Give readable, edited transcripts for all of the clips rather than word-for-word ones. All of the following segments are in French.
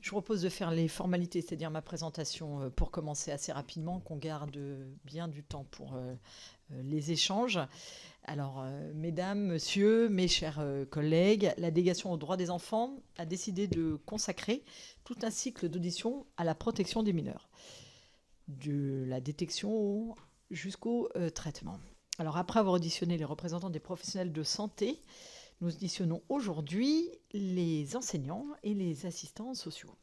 Je vous propose de faire les formalités, c'est-à-dire ma présentation pour commencer assez rapidement, qu'on garde bien du temps pour les échanges. Alors, mesdames, messieurs, mes chers collègues, la délégation aux droits des enfants a décidé de consacrer tout un cycle d'audition à la protection des mineurs, de la détection jusqu'au traitement. Alors, après avoir auditionné les représentants des professionnels de santé, nous auditionnons aujourd'hui les enseignants et les assistants sociaux.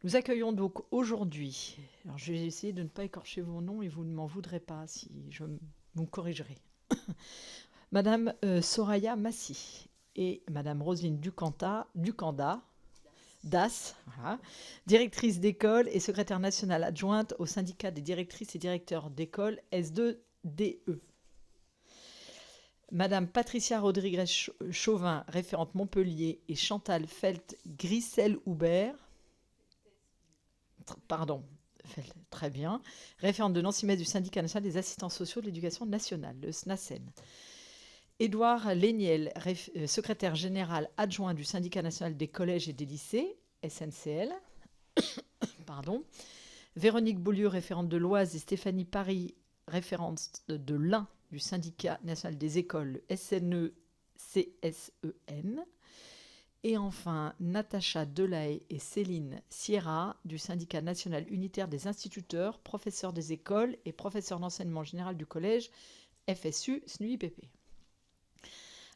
Nous accueillons donc aujourd'hui, alors je vais essayer de ne pas écorcher vos noms et vous ne m'en voudrez pas si je vous corrigerez, Madame Soraya Massy et Madame Roselyne Ducanda, DAS, voilà, directrice d'école et secrétaire nationale adjointe au syndicat des directrices et directeurs d'école S2DE. Madame Patricia Rodriguez-Chauvin, référente Montpellier, et Chantal Felt-Grissel-Houbert, très bien, référente de Nancy Metz du syndicat national des assistants sociaux de l'éducation nationale, le SNACEN. Édouard Léniel, secrétaire général adjoint du syndicat national des collèges et des lycées, SNCL. Pardon. Véronique Beaulieu, référente de l'Oise, et Stéphanie Paris, référente de l'Ain du syndicat national des écoles, SNE-CSEN. Et enfin, Natacha Delahaye et Céline Sierra du syndicat national unitaire des instituteurs, professeurs des écoles et professeurs d'enseignement général du collège, FSU-SNUIPP.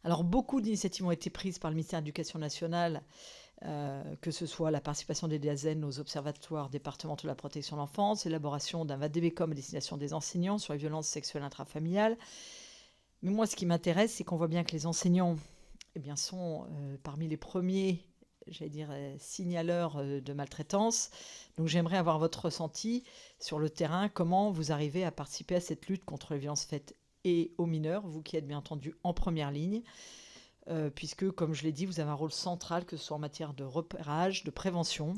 Alors, beaucoup d'initiatives ont été prises par le ministère de l'Éducation nationale, que ce soit la participation des DAZEN aux observatoires départementaux de la protection de l'enfance, l'élaboration d'un VADVCOM à destination des enseignants sur les violences sexuelles intrafamiliales. Mais moi, ce qui m'intéresse, c'est qu'on voit bien que les enseignants sont parmi les premiers, signaleurs de maltraitance. Donc, j'aimerais avoir votre ressenti sur le terrain. Comment vous arrivez à participer à cette lutte contre les violences faites et aux mineurs, vous qui êtes bien entendu en première ligne, puisque, comme je l'ai dit, vous avez un rôle central, que ce soit en matière de repérage, de prévention.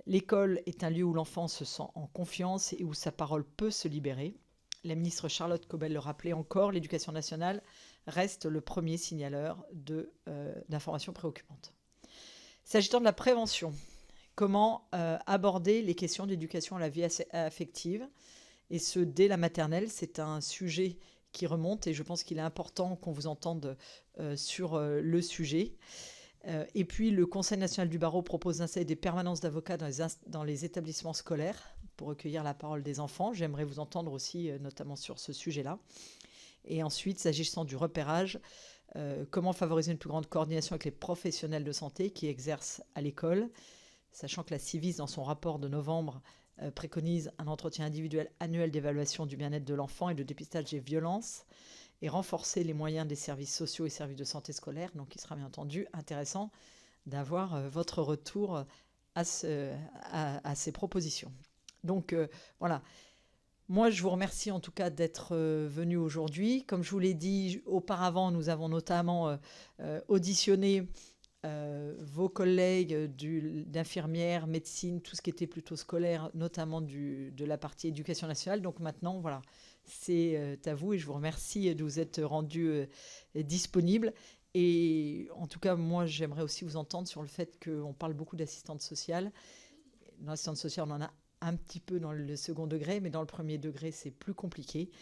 L'école est un lieu où l'enfant se sent en confiance et où sa parole peut se libérer. La ministre Charlotte Cobel le rappelait encore, l'éducation nationale reste le premier signaleur d'informations préoccupantes. S'agissant de la prévention, comment aborder les questions d'éducation à la vie affective, et ce, dès la maternelle. C'est un sujet qui remonte et je pense qu'il est important qu'on vous entende sur le sujet. Et puis, le Conseil national du barreau propose d'installer des permanences d'avocats dans les établissements scolaires pour recueillir la parole des enfants. J'aimerais vous entendre aussi, notamment sur ce sujet-là. Et ensuite, s'agissant du repérage, comment favoriser une plus grande coordination avec les professionnels de santé qui exercent à l'école, sachant que la Civis, dans son rapport de novembre, préconise un entretien individuel annuel d'évaluation du bien-être de l'enfant et de dépistage des violences, et renforcer les moyens des services sociaux et services de santé scolaire. Donc, il sera bien entendu intéressant d'avoir votre retour à ces propositions. Donc, voilà. Moi, je vous remercie en tout cas d'être venu aujourd'hui. Comme je vous l'ai dit auparavant, nous avons notamment auditionné vos collègues d'infirmières, médecine, tout ce qui était plutôt scolaire, notamment de la partie éducation nationale. Donc maintenant, voilà, c'est à vous et je vous remercie de vous être rendu disponible. Et en tout cas, moi, j'aimerais aussi vous entendre sur le fait qu'on parle beaucoup d'assistante sociale. Dans l'assistante sociale, on en a un petit peu dans le second degré, mais dans le premier degré, c'est plus compliqué.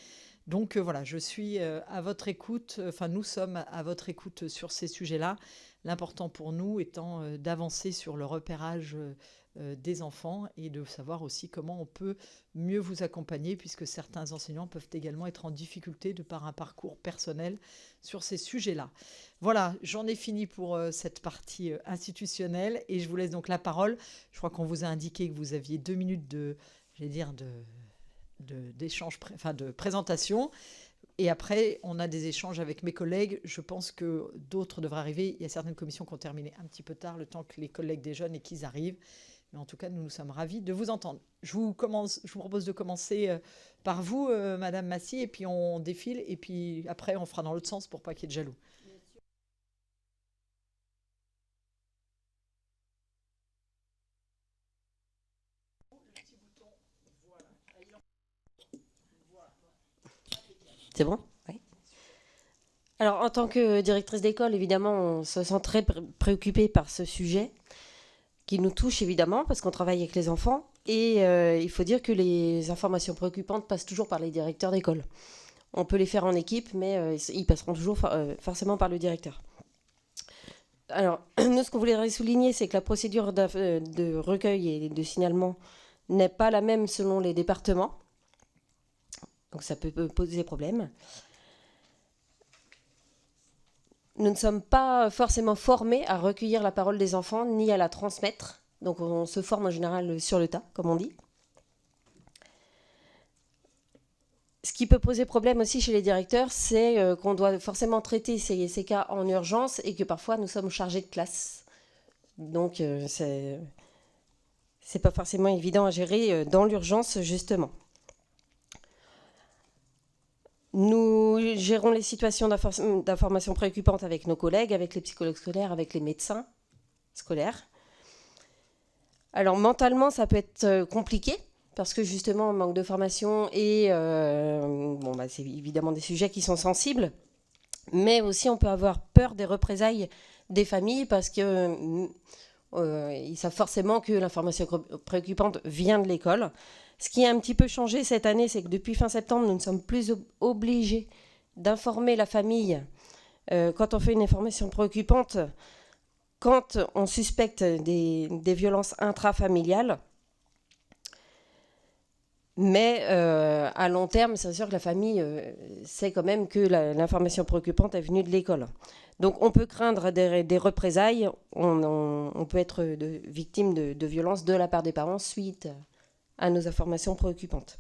Donc voilà, je suis à votre écoute, nous sommes à votre écoute sur ces sujets-là. L'important pour nous étant d'avancer sur le repérage des enfants et de savoir aussi comment on peut mieux vous accompagner, puisque certains enseignants peuvent également être en difficulté de par un parcours personnel sur ces sujets-là. Voilà, j'en ai fini pour cette partie institutionnelle et je vous laisse donc la parole. Je crois qu'on vous a indiqué que vous aviez 2 minutes de présentation. Et après, on a des échanges avec mes collègues. Je pense que d'autres devraient arriver. Il y a certaines commissions qui ont terminé un petit peu tard, le temps que les collègues déjeunent et qu'ils arrivent. Mais en tout cas, nous sommes ravis de vous entendre. Je vous propose de commencer par vous, Madame Massy, et puis on défile. Et puis après, on fera dans l'autre sens pour pas qu'il y ait de jaloux. C'est bon ? Oui. Alors, en tant que directrice d'école, évidemment, on se sent très préoccupée par ce sujet qui nous touchent évidemment, parce qu'on travaille avec les enfants. Et il faut dire que les informations préoccupantes passent toujours par les directeurs d'école. On peut les faire en équipe, mais ils passeront toujours forcément par le directeur. Alors, nous, ce qu'on voulait souligner, c'est que la procédure de recueil et de signalement n'est pas la même selon les départements. Donc, ça peut poser problème. Nous ne sommes pas forcément formés à recueillir la parole des enfants, ni à la transmettre. Donc, on se forme en général sur le tas, comme on dit. Ce qui peut poser problème aussi chez les directeurs, c'est qu'on doit forcément traiter ces cas en urgence et que parfois nous sommes chargés de classe. Donc c'est pas forcément évident à gérer dans l'urgence, justement. Nous gérons les situations d'information préoccupantes avec nos collègues, avec les psychologues scolaires, avec les médecins scolaires. Alors mentalement, ça peut être compliqué. Parce que justement, on manque de formation et c'est évidemment des sujets qui sont sensibles. Mais aussi, on peut avoir peur des représailles des familles parce qu'ils savent forcément que l'information préoccupante vient de l'école. Ce qui a un petit peu changé cette année, c'est que depuis fin septembre, nous ne sommes plus obligés d'informer la famille quand on fait une information préoccupante, quand on suspecte des violences intrafamiliales. Mais à long terme, c'est sûr que la famille sait quand même que l'information préoccupante est venue de l'école. Donc on peut craindre des représailles, on peut être victime de violences de la part des parents suite à nos informations préoccupantes.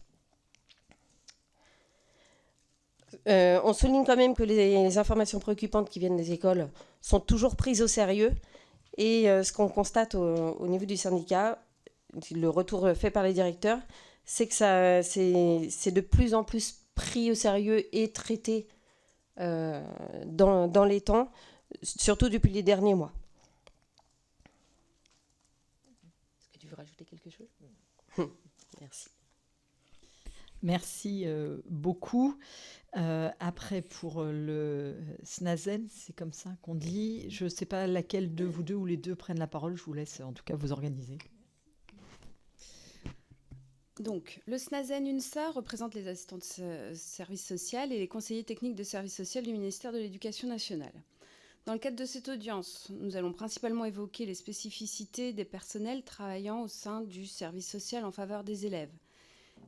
On souligne quand même que les informations préoccupantes qui viennent des écoles sont toujours prises au sérieux. Et ce qu'on constate au niveau du syndicat, le retour fait par les directeurs, c'est que c'est de plus en plus pris au sérieux et traité dans les temps, surtout depuis les derniers mois. Est-ce que tu veux rajouter quelque chose ? Merci. Merci beaucoup. Après, pour le SNAZEN, c'est comme ça qu'on dit. Je ne sais pas laquelle de vous deux ou les deux prennent la parole. Je vous laisse en tout cas vous organiser. Donc, le SNAZEN-UNSA représente les assistants de service social et les conseillers techniques de service social du ministère de l'Éducation nationale. Dans le cadre de cette audience, nous allons principalement évoquer les spécificités des personnels travaillant au sein du service social en faveur des élèves.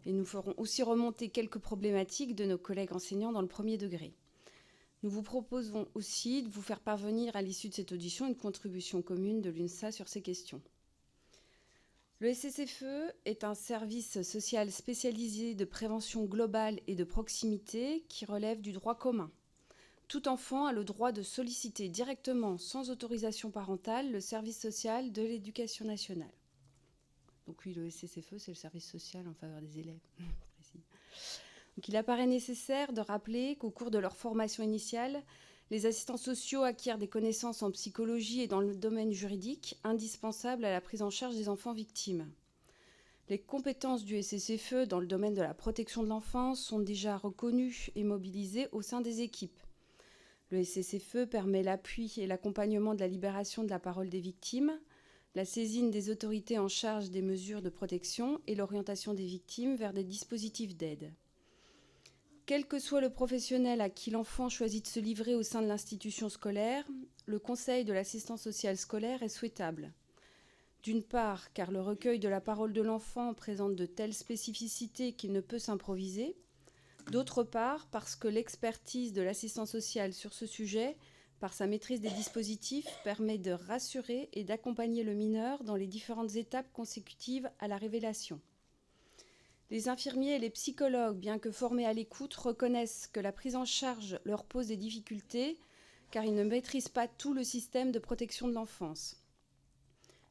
Et nous ferons aussi remonter quelques problématiques de nos collègues enseignants dans le premier degré. Nous vous proposons aussi de vous faire parvenir à l'issue de cette audition une contribution commune de l'UNSA sur ces questions. Le SCCFE est un service social spécialisé de prévention globale et de proximité qui relève du droit commun. Tout enfant a le droit de solliciter directement, sans autorisation parentale, le service social de l'éducation nationale. Donc oui, le SCCFE, c'est le service social en faveur des élèves. Donc il apparaît nécessaire de rappeler qu'au cours de leur formation initiale, les assistants sociaux acquièrent des connaissances en psychologie et dans le domaine juridique indispensables à la prise en charge des enfants victimes. Les compétences du SCCFE dans le domaine de la protection de l'enfance sont déjà reconnues et mobilisées au sein des équipes. Le SCCFE permet l'appui et l'accompagnement de la libération de la parole des victimes, la saisine des autorités en charge des mesures de protection et l'orientation des victimes vers des dispositifs d'aide. Quel que soit le professionnel à qui l'enfant choisit de se livrer au sein de l'institution scolaire, le conseil de l'assistance sociale scolaire est souhaitable. D'une part, car le recueil de la parole de l'enfant présente de telles spécificités qu'il ne peut s'improviser. D'autre part, parce que l'expertise de l'assistance sociale sur ce sujet, par sa maîtrise des dispositifs, permet de rassurer et d'accompagner le mineur dans les différentes étapes consécutives à la révélation. Les infirmiers et les psychologues, bien que formés à l'écoute, reconnaissent que la prise en charge leur pose des difficultés car ils ne maîtrisent pas tout le système de protection de l'enfance.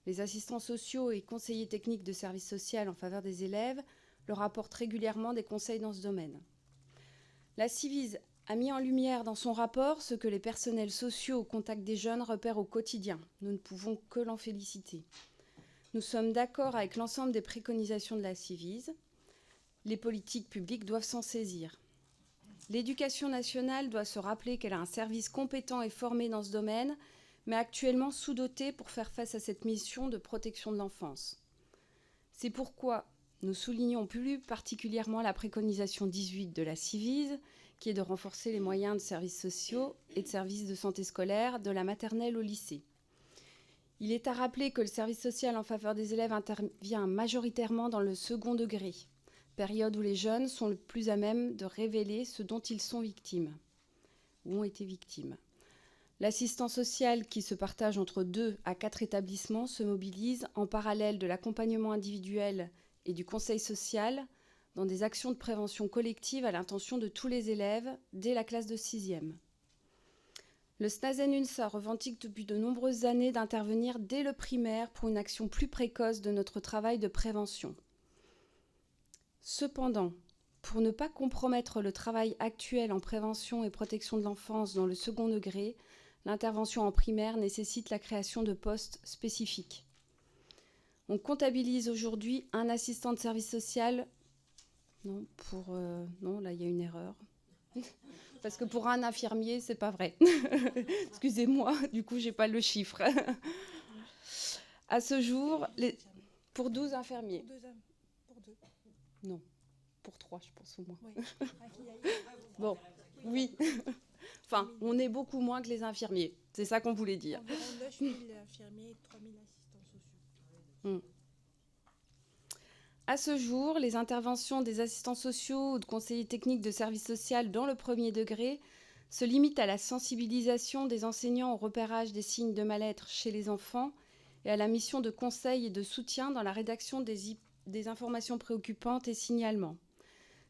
Les assistants sociaux et conseillers techniques de service social en faveur des élèves leur apportent régulièrement des conseils dans ce domaine. La Civise a mis en lumière dans son rapport ce que les personnels sociaux au contact des jeunes repèrent au quotidien. Nous ne pouvons que l'en féliciter. Nous sommes d'accord avec l'ensemble des préconisations de la Civise. Les politiques publiques doivent s'en saisir. L'éducation nationale doit se rappeler qu'elle a un service compétent et formé dans ce domaine, mais actuellement sous-dotés pour faire face à cette mission de protection de l'enfance. C'est pourquoi nous soulignons plus particulièrement la préconisation 18 de la Civise, qui est de renforcer les moyens de services sociaux et de services de santé scolaire de la maternelle au lycée. Il est à rappeler que le service social en faveur des élèves intervient majoritairement dans le second degré, période où les jeunes sont le plus à même de révéler ce dont ils sont victimes ou ont été victimes. L'assistance sociale, qui se partage entre 2 à 4 établissements, se mobilise en parallèle de l'accompagnement individuel et du conseil social dans des actions de prévention collective à l'intention de tous les élèves dès la classe de 6e. Le SNAZEN-UNSA revendique depuis de nombreuses années d'intervenir dès le primaire pour une action plus précoce de notre travail de prévention. Cependant, pour ne pas compromettre le travail actuel en prévention et protection de l'enfance dans le second degré, l'intervention en primaire nécessite la création de postes spécifiques. On comptabilise aujourd'hui un assistant de service social. Non, non, là il y a une erreur. Parce que pour un infirmier, c'est pas vrai. Excusez-moi, du coup, j'ai pas le chiffre. À ce jour, pour 12 infirmiers. Pour 2. Non, pour 3, je pense au moins. Oui. Bon, oui. Enfin, on est beaucoup moins que les infirmiers. C'est ça qu'on voulait dire. Environ 9 000 infirmiers et 3 000 assistants sociaux. À ce jour, les interventions des assistants sociaux ou de conseillers techniques de service social dans le premier degré se limitent à la sensibilisation des enseignants au repérage des signes de mal-être chez les enfants et à la mission de conseil et de soutien dans la rédaction des informations préoccupantes et signalements.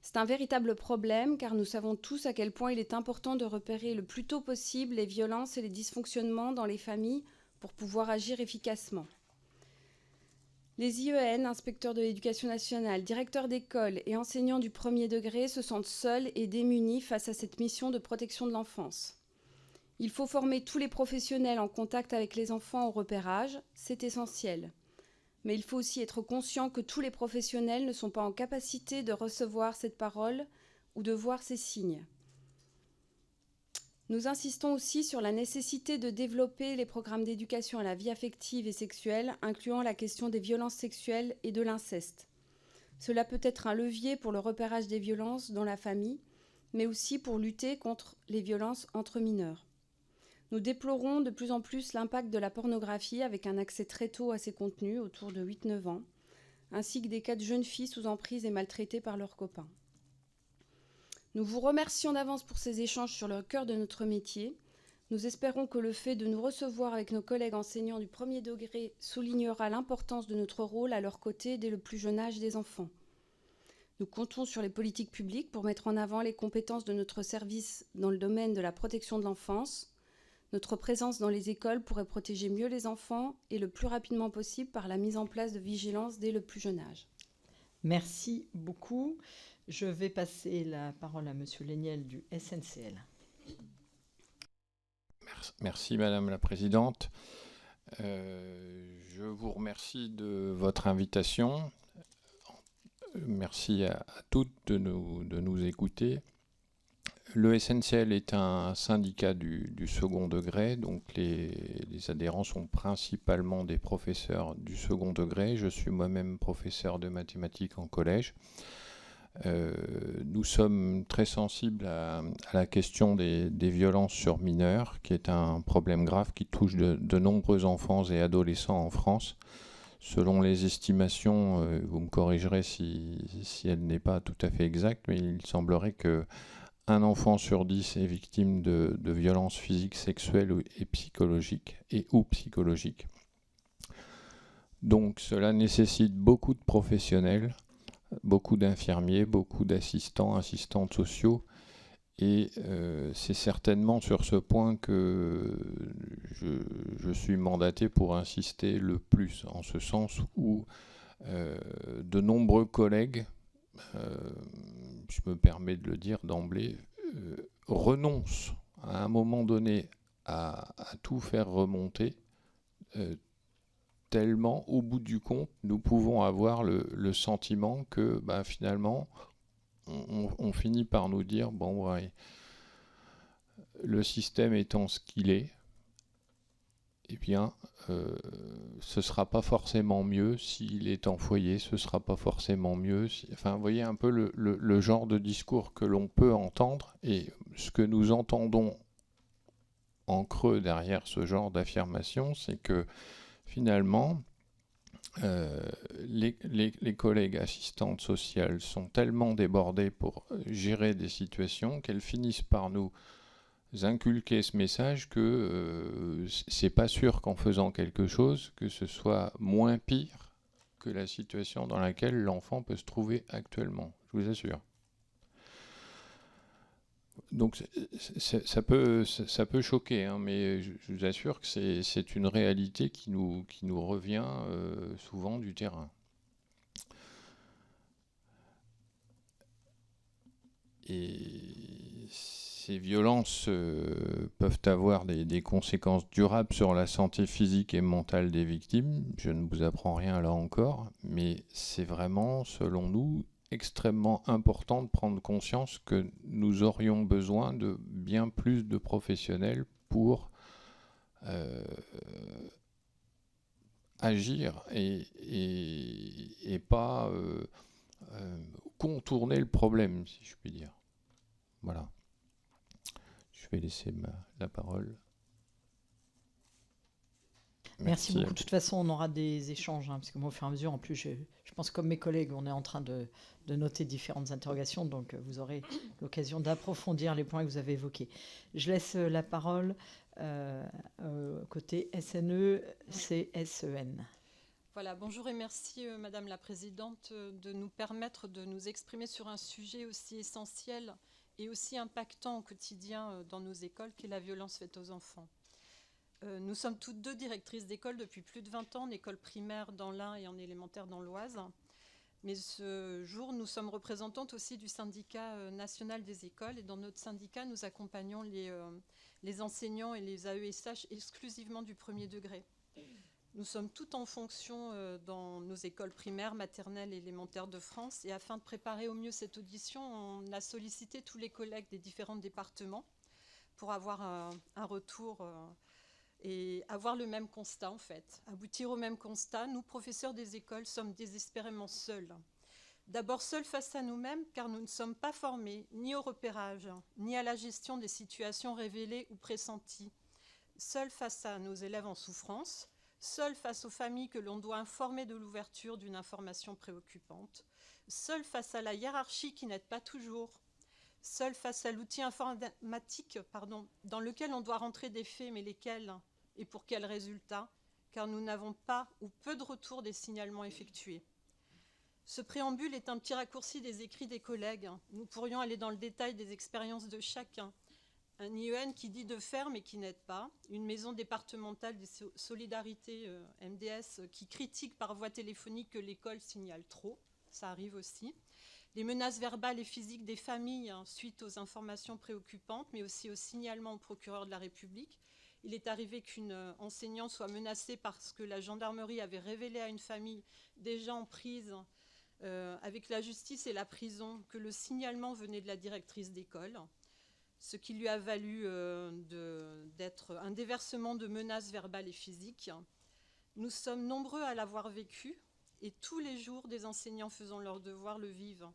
C'est un véritable problème car nous savons tous à quel point il est important de repérer le plus tôt possible les violences et les dysfonctionnements dans les familles pour pouvoir agir efficacement. Les IEN, inspecteurs de l'éducation nationale, directeurs d'école et enseignants du premier degré se sentent seuls et démunis face à cette mission de protection de l'enfance. Il faut former tous les professionnels en contact avec les enfants au repérage, c'est essentiel. Mais il faut aussi être conscient que tous les professionnels ne sont pas en capacité de recevoir cette parole ou de voir ces signes. Nous insistons aussi sur la nécessité de développer les programmes d'éducation à la vie affective et sexuelle, incluant la question des violences sexuelles et de l'inceste. Cela peut être un levier pour le repérage des violences dans la famille, mais aussi pour lutter contre les violences entre mineurs. Nous déplorons de plus en plus l'impact de la pornographie avec un accès très tôt à ces contenus, autour de 8-9 ans, ainsi que des cas de jeunes filles sous emprise et maltraitées par leurs copains. Nous vous remercions d'avance pour ces échanges sur le cœur de notre métier. Nous espérons que le fait de nous recevoir avec nos collègues enseignants du premier degré soulignera l'importance de notre rôle à leur côté dès le plus jeune âge des enfants. Nous comptons sur les politiques publiques pour mettre en avant les compétences de notre service dans le domaine de la protection de l'enfance. Notre présence dans les écoles pourrait protéger mieux les enfants et le plus rapidement possible par la mise en place de vigilance dès le plus jeune âge. Merci beaucoup. Je vais passer la parole à Monsieur Léniel du SNCL. Merci Madame la Présidente. Je vous remercie de votre invitation. Merci à toutes de nous écouter. Le SNCL est un syndicat du second degré, donc les adhérents sont principalement des professeurs du second degré. Je suis moi-même professeur de mathématiques en collège. Nous sommes très sensibles à la question des violences sur mineurs, qui est un problème grave qui touche de nombreux enfants et adolescents en France. Selon les estimations, vous me corrigerez si elle n'est pas tout à fait exacte, mais il semblerait que un enfant sur 10 est victime de violences physiques, sexuelles et psychologiques ou psychologiques. Donc cela nécessite beaucoup de professionnels, beaucoup d'infirmiers, beaucoup d'assistants, assistantes sociaux. Et c'est certainement sur ce point que je suis mandaté pour insister le plus, en ce sens où de nombreux collègues, je me permets de le dire d'emblée, renoncent à un moment donné à tout faire remonter, tellement au bout du compte nous pouvons avoir le sentiment que finalement on finit par nous dire bon ouais, le système étant ce qu'il est, eh bien, ce ne sera pas forcément mieux s'il est en foyer, ce ne sera pas forcément mieux. Enfin, vous voyez un peu le genre de discours que l'on peut entendre, et ce que nous entendons en creux derrière ce genre d'affirmation, c'est que finalement, les collègues assistantes sociales sont tellement débordées pour gérer des situations qu'elles finissent par nous inculquer ce message que c'est pas sûr qu'en faisant quelque chose, que ce soit moins pire que la situation dans laquelle l'enfant peut se trouver actuellement. Je vous assure. Donc ça peut choquer, hein, mais je vous assure que c'est une réalité qui nous revient souvent du terrain. Et ces violences peuvent avoir des conséquences durables sur la santé physique et mentale des victimes. Je ne vous apprends rien là encore, mais c'est vraiment, selon nous, extrêmement important de prendre conscience que nous aurions besoin de bien plus de professionnels pour agir et pas contourner le problème, si je puis dire. Voilà. Je vais laisser la parole. Merci beaucoup. De toute façon, on aura des échanges, hein, parce que moi, au fur et à mesure, en plus, je pense comme mes collègues, on est en train de noter différentes interrogations, donc vous aurez l'occasion d'approfondir les points que vous avez évoqués. Je laisse la parole côté SNE, CSEN. Voilà, bonjour et merci Madame la Présidente de nous permettre de nous exprimer sur un sujet aussi essentiel et aussi impactant au quotidien dans nos écoles qu'est la violence faite aux enfants. Nous sommes toutes deux directrices d'école depuis plus de 20 ans, en école primaire dans l'Ain et en élémentaire dans l'Oise. Mais ce jour, nous sommes représentantes aussi du syndicat national des écoles. Et dans notre syndicat, nous accompagnons les enseignants et les AESH exclusivement du premier degré. Nous sommes toutes en fonction dans nos écoles primaires, maternelles et élémentaires de France. Et afin de préparer au mieux cette audition, on a sollicité tous les collègues des différents départements pour avoir un retour et avoir le même constat en fait. Aboutir au même constat, nous, professeurs des écoles, sommes désespérément seuls. D'abord seuls face à nous-mêmes, car nous ne sommes pas formés ni au repérage, ni à la gestion des situations révélées ou pressenties. Seuls face à nos élèves en souffrance, seuls face aux familles que l'on doit informer de l'ouverture d'une information préoccupante, seuls face à la hiérarchie qui n'aide pas toujours, seuls face à l'outil informatique dans lequel on doit rentrer des faits, mais lesquels et pour quels résultats, car nous n'avons pas ou peu de retour des signalements effectués. Ce préambule est un petit raccourci des écrits des collègues. Nous pourrions aller dans le détail des expériences de chacun. Un IEN qui dit de faire mais qui n'aide pas, une maison départementale des solidarités MDS qui critique par voie téléphonique que l'école signale trop, ça arrive aussi, les menaces verbales et physiques des familles suite aux informations préoccupantes, mais aussi au signalement au procureur de la République. Il est arrivé qu'une enseignante soit menacée parce que la gendarmerie avait révélé à une famille déjà en prise avec la justice et la prison que le signalement venait de la directrice d'école, ce qui lui a valu d'être un déversement de menaces verbales et physiques. Nous sommes nombreux à l'avoir vécu et tous les jours des enseignants faisant leur devoir le vivent.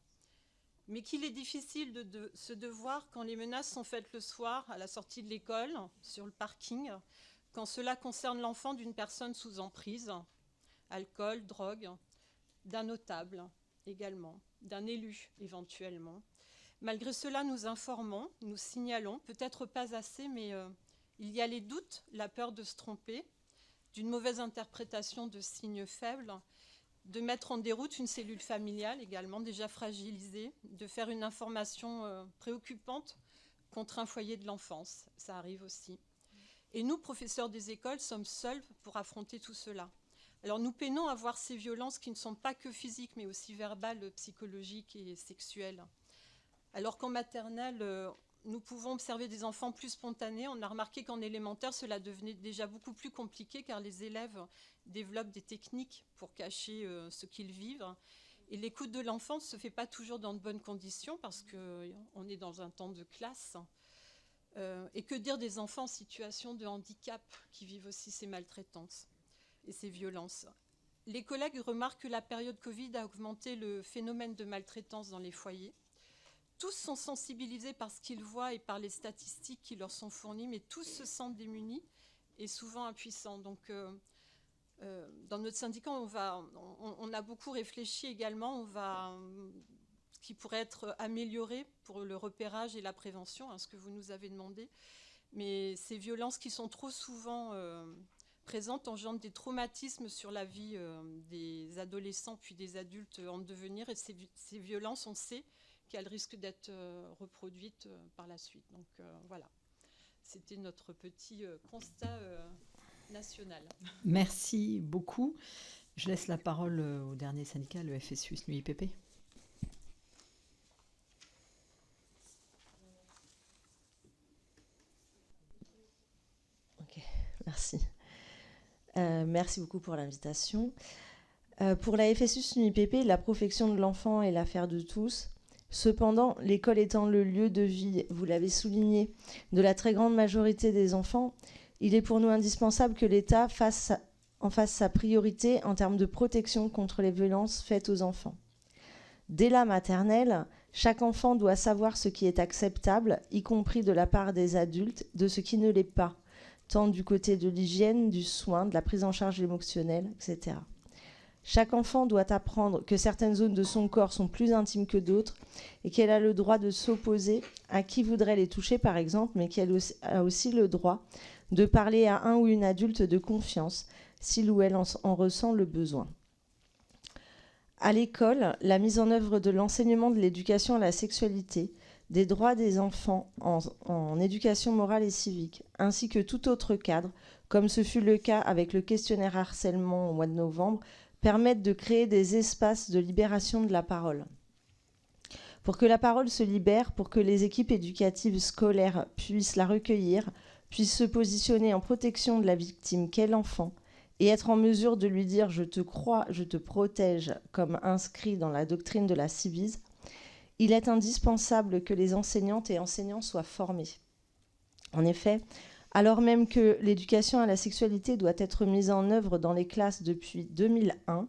Mais qu'il est difficile de ce devoir quand les menaces sont faites le soir, à la sortie de l'école, sur le parking, quand cela concerne l'enfant d'une personne sous emprise, alcool, drogue, d'un notable également, d'un élu éventuellement. Malgré cela, nous informons, nous signalons, peut-être pas assez, mais il y a les doutes, la peur de se tromper, d'une mauvaise interprétation de signes faibles, de mettre en déroute une cellule familiale également déjà fragilisée, de faire une information préoccupante contre un foyer de l'enfance. Ça arrive aussi. Et nous, professeurs des écoles, sommes seuls pour affronter tout cela. Alors nous peinons à voir ces violences qui ne sont pas que physiques, mais aussi verbales, psychologiques et sexuelles. Alors qu'en maternelle, nous pouvons observer des enfants plus spontanés. On a remarqué qu'en élémentaire, cela devenait déjà beaucoup plus compliqué car les élèves développent des techniques pour cacher ce qu'ils vivent. Et l'écoute de l'enfant ne se fait pas toujours dans de bonnes conditions parce qu'on est dans un temps de classe. Et que dire des enfants en situation de handicap qui vivent aussi ces maltraitances et ces violences. Les collègues remarquent que la période Covid a augmenté le phénomène de maltraitance dans les foyers. Tous sont sensibilisés par ce qu'ils voient et par les statistiques qui leur sont fournies, mais tous se sentent démunis et souvent impuissants. Donc, dans notre syndicat, on a beaucoup réfléchi également. Ce qui pourrait être amélioré pour le repérage et la prévention, ce que vous nous avez demandé. Mais ces violences qui sont trop souvent présentes engendrent des traumatismes sur la vie des adolescents puis des adultes en devenir. Et ces violences, on sait qu'elles risquent d'être reproduites par la suite. Donc voilà, c'était notre petit constat national. Merci beaucoup. Je laisse la parole au dernier syndicat, le FSU SNUIPP. Merci. Merci beaucoup pour l'invitation. Pour la FSU SNUIPP, la protection de l'enfant est l'affaire de tous. Cependant, l'école étant le lieu de vie, vous l'avez souligné, de la très grande majorité des enfants, il est pour nous indispensable que l'État en fasse sa priorité en termes de protection contre les violences faites aux enfants. Dès la maternelle, chaque enfant doit savoir ce qui est acceptable, y compris de la part des adultes, de ce qui ne l'est pas, tant du côté de l'hygiène, du soin, de la prise en charge émotionnelle, etc. Chaque enfant doit apprendre que certaines zones de son corps sont plus intimes que d'autres et qu'elle a le droit de s'opposer à qui voudrait les toucher, par exemple, mais qu'elle a aussi le droit de parler à un ou une adulte de confiance s'il ou elle en ressent le besoin. À l'école, la mise en œuvre de l'enseignement de l'éducation à la sexualité, des droits des enfants en éducation morale et civique, ainsi que tout autre cadre, comme ce fut le cas avec le questionnaire harcèlement au mois de novembre, permettent de créer des espaces de libération de la parole. Pour que la parole se libère, pour que les équipes éducatives scolaires puissent la recueillir, puissent se positionner en protection de la victime qu'est l'enfant, et être en mesure de lui dire « je te crois, je te protège » comme inscrit dans la doctrine de la Civise, il est indispensable que les enseignantes et enseignants soient formés. En effet, alors même que l'éducation à la sexualité doit être mise en œuvre dans les classes depuis 2001,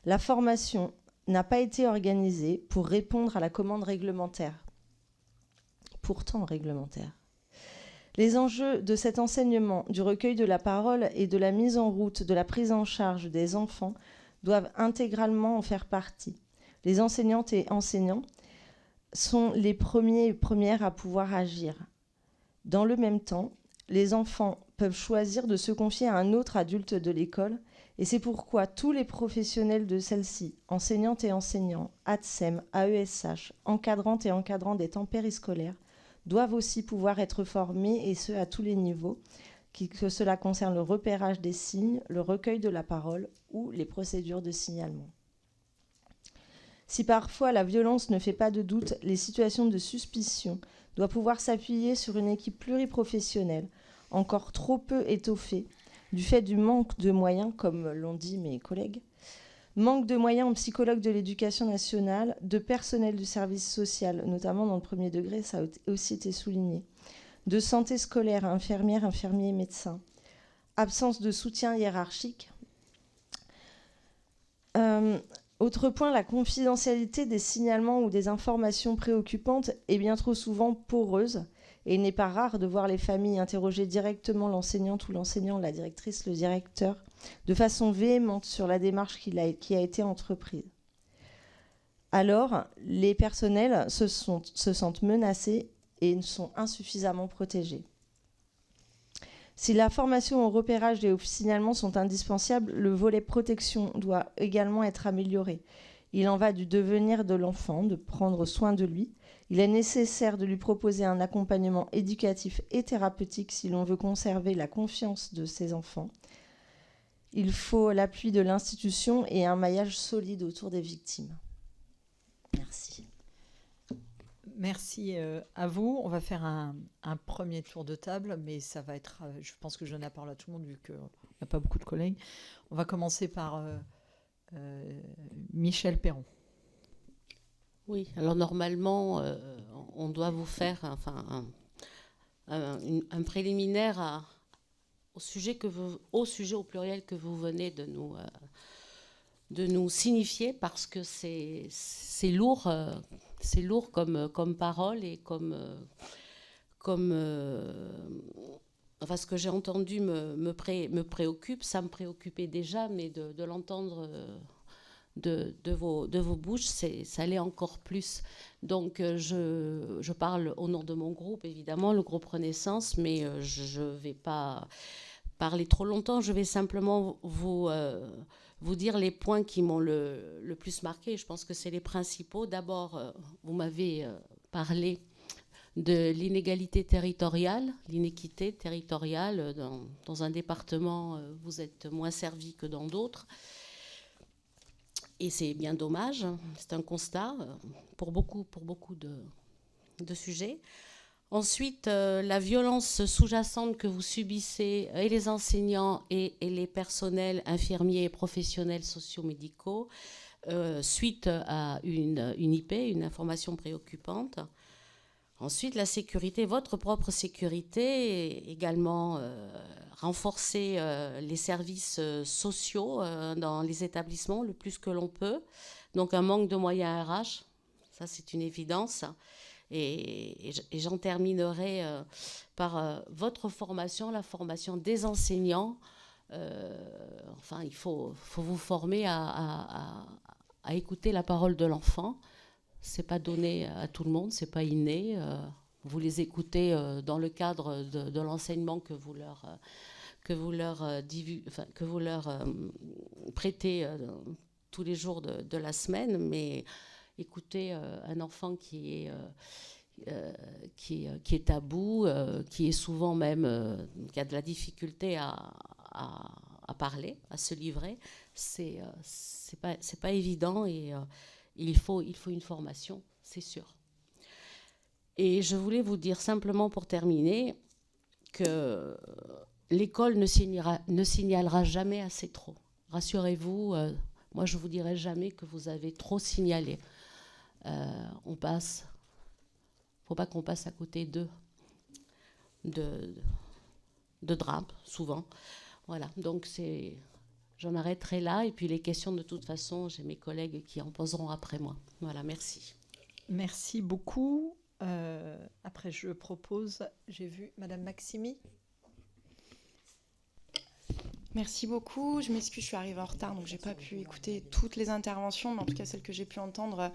la formation n'a pas été organisée pour répondre à la commande réglementaire. Pourtant réglementaire. Les enjeux de cet enseignement, du recueil de la parole et de la mise en route de la prise en charge des enfants doivent intégralement en faire partie. Les enseignantes et enseignants sont les premiers et premières à pouvoir agir. Dans le même temps, les enfants peuvent choisir de se confier à un autre adulte de l'école et c'est pourquoi tous les professionnels de celle-ci, enseignantes et enseignants, ATSEM, AESH, encadrantes et encadrants des temps périscolaires, doivent aussi pouvoir être formés, et ce à tous les niveaux, que cela concerne le repérage des signes, le recueil de la parole ou les procédures de signalement. Si parfois la violence ne fait pas de doute, les situations de suspicion doivent pouvoir s'appuyer sur une équipe pluriprofessionnelle, encore trop peu étoffée, du fait du manque de moyens, comme l'ont dit mes collègues, manque de moyens en psychologues de l'éducation nationale, de personnel du service social, notamment dans le premier degré, ça a aussi été souligné, de santé scolaire, infirmières, infirmiers, médecins, absence de soutien hiérarchique. Autre point, la confidentialité des signalements ou des informations préoccupantes est bien trop souvent poreuse et il n'est pas rare de voir les familles interroger directement l'enseignante ou l'enseignant, la directrice, le directeur, de façon véhémente sur la démarche qui a été entreprise. Alors, les personnels se sentent menacés et sont insuffisamment protégés. Si la formation au repérage et au signalement sont indispensables, le volet protection doit également être amélioré. Il en va du devenir de l'enfant, de prendre soin de lui. Il est nécessaire de lui proposer un accompagnement éducatif et thérapeutique si l'on veut conserver la confiance de ses enfants. Il faut l'appui de l'institution et un maillage solide autour des victimes. Merci. Merci à vous. On va faire un premier tour de table, mais ça va être, je pense que je donne la parole à tout le monde vu qu'il n'y a pas beaucoup de collègues. On va commencer par Michel Perron. Oui, alors normalement, on doit vous faire un préliminaire au sujet au pluriel que vous venez de nous signifier, parce que c'est lourd, comme parole et enfin, ce que j'ai entendu me préoccupe. Ça me préoccupait déjà, mais de l'entendre de vos bouches, ça l'est encore plus. Donc je parle au nom de mon groupe, évidemment, le groupe Renaissance, mais je ne vais pas parler trop longtemps. Je vais simplement vous dire les points qui m'ont le plus marqué. Je pense que c'est les principaux. D'abord, vous m'avez parlé de l'inégalité territoriale, l'inéquité territoriale. Dans un département, vous êtes moins servi que dans d'autres. Et c'est bien dommage. C'est un constat pour beaucoup de sujets. Ensuite, la violence sous-jacente que vous subissez, et les enseignants et les personnels infirmiers et professionnels sociomédicaux, suite à une IP, une information préoccupante. Ensuite, la sécurité, votre propre sécurité, également renforcer les services sociaux dans les établissements le plus que l'on peut. Donc un manque de moyens RH, ça c'est une évidence. Et j'en terminerai par votre formation, la formation des enseignants. Enfin, il faut vous former à écouter la parole de l'enfant. C'est pas donné à tout le monde, c'est pas inné. Vous les écoutez dans le cadre de l'enseignement que vous leur prêtez tous les jours de la semaine, mais écoutez un enfant qui est tabou, qui est souvent même qui a de la difficulté à parler, à se livrer, c'est pas évident, et il faut une formation, c'est sûr. Et je voulais vous dire simplement pour terminer que l'école ne signalera jamais assez trop. Rassurez-vous, moi je vous dirai jamais que vous avez trop signalé. Faut pas qu'on passe à côté de drames, souvent. Voilà, donc j'en arrêterai là, et puis les questions, de toute façon, j'ai mes collègues qui en poseront après moi. Voilà, merci. Merci beaucoup. Après, je propose, j'ai vu Madame Maximi. Merci beaucoup. Je m'excuse, je suis arrivée en retard, donc j'ai pas pu écouter toutes les interventions, mais en tout cas celles que j'ai pu entendre,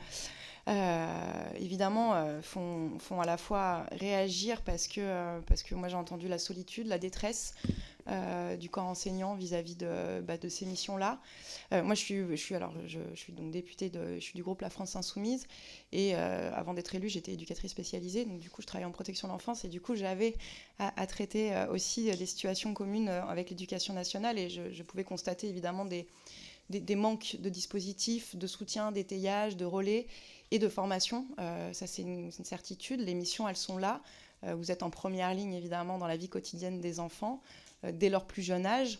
évidemment, font à la fois réagir parce que moi j'ai entendu la solitude, la détresse du corps enseignant vis-à-vis de ces missions-là. Moi, je suis donc députée, je suis du groupe La France Insoumise, et avant d'être élue, j'étais éducatrice spécialisée, donc du coup, je travaillais en protection de l'enfance, et du coup, j'avais à traiter aussi des situations communes avec l'éducation nationale, et je pouvais constater évidemment des manques de dispositifs, de soutien, d'étayage, de relais et de formation. Ça, c'est une certitude. Les missions, elles sont là. Vous êtes en première ligne, évidemment, dans la vie quotidienne des enfants, dès leur plus jeune âge,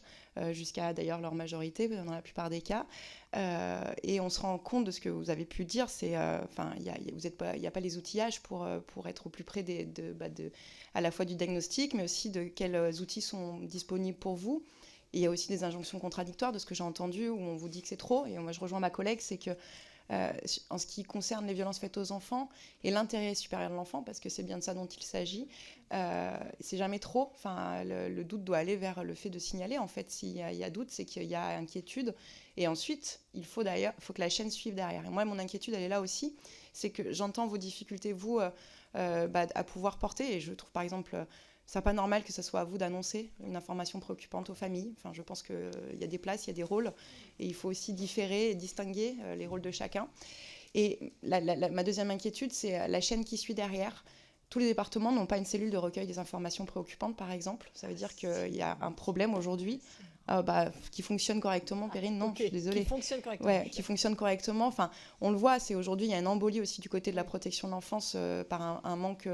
jusqu'à d'ailleurs leur majorité, dans la plupart des cas. Et on se rend compte de ce que vous avez pu dire, c'est il n'y a pas les outillages pour être au plus près à la fois du diagnostic, mais aussi de quels outils sont disponibles pour vous. Et il y a aussi des injonctions contradictoires de ce que j'ai entendu, où on vous dit que c'est trop. Et moi, je rejoins ma collègue, c'est que en ce qui concerne les violences faites aux enfants et l'intérêt supérieur de l'enfant, parce que c'est bien de ça dont il s'agit, c'est jamais trop. Enfin, le doute doit aller vers le fait de signaler. En fait, s'il y a doute, c'est qu'il y a inquiétude. Et ensuite, il faut que la chaîne suive derrière. Et moi, mon inquiétude, elle est là aussi. C'est que j'entends vos difficultés, vous, à pouvoir porter. Et je trouve, par exemple, c'est pas normal que ce soit à vous d'annoncer une information préoccupante aux familles. Enfin, je pense qu'il y a des places, il y a des rôles, et il faut aussi différer et distinguer les rôles de chacun. Et ma deuxième inquiétude, c'est la chaîne qui suit derrière. Tous les départements n'ont pas une cellule de recueil des informations préoccupantes, par exemple. Ça veut dire qu'il y a un problème aujourd'hui qui fonctionne correctement. Perrine, non, okay. Je suis désolée. Qui fonctionne correctement. Ouais, qui fonctionne correctement. Enfin, on le voit, c'est aujourd'hui, il y a une embolie aussi du côté de la protection de l'enfance par un manque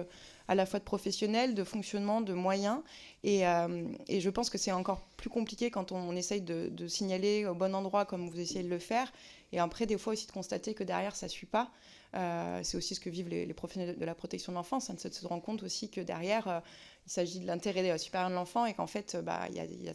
à la fois de professionnels, de fonctionnement, de moyens. Et je pense que c'est encore plus compliqué quand on essaye de signaler au bon endroit comme vous essayez de le faire. Et après, des fois aussi de constater que derrière, ça ne suit pas. C'est aussi ce que vivent les professionnels de la protection de l'enfance, de se rendre compte aussi que derrière, il s'agit de l'intérêt supérieur de l'enfant et qu'en fait,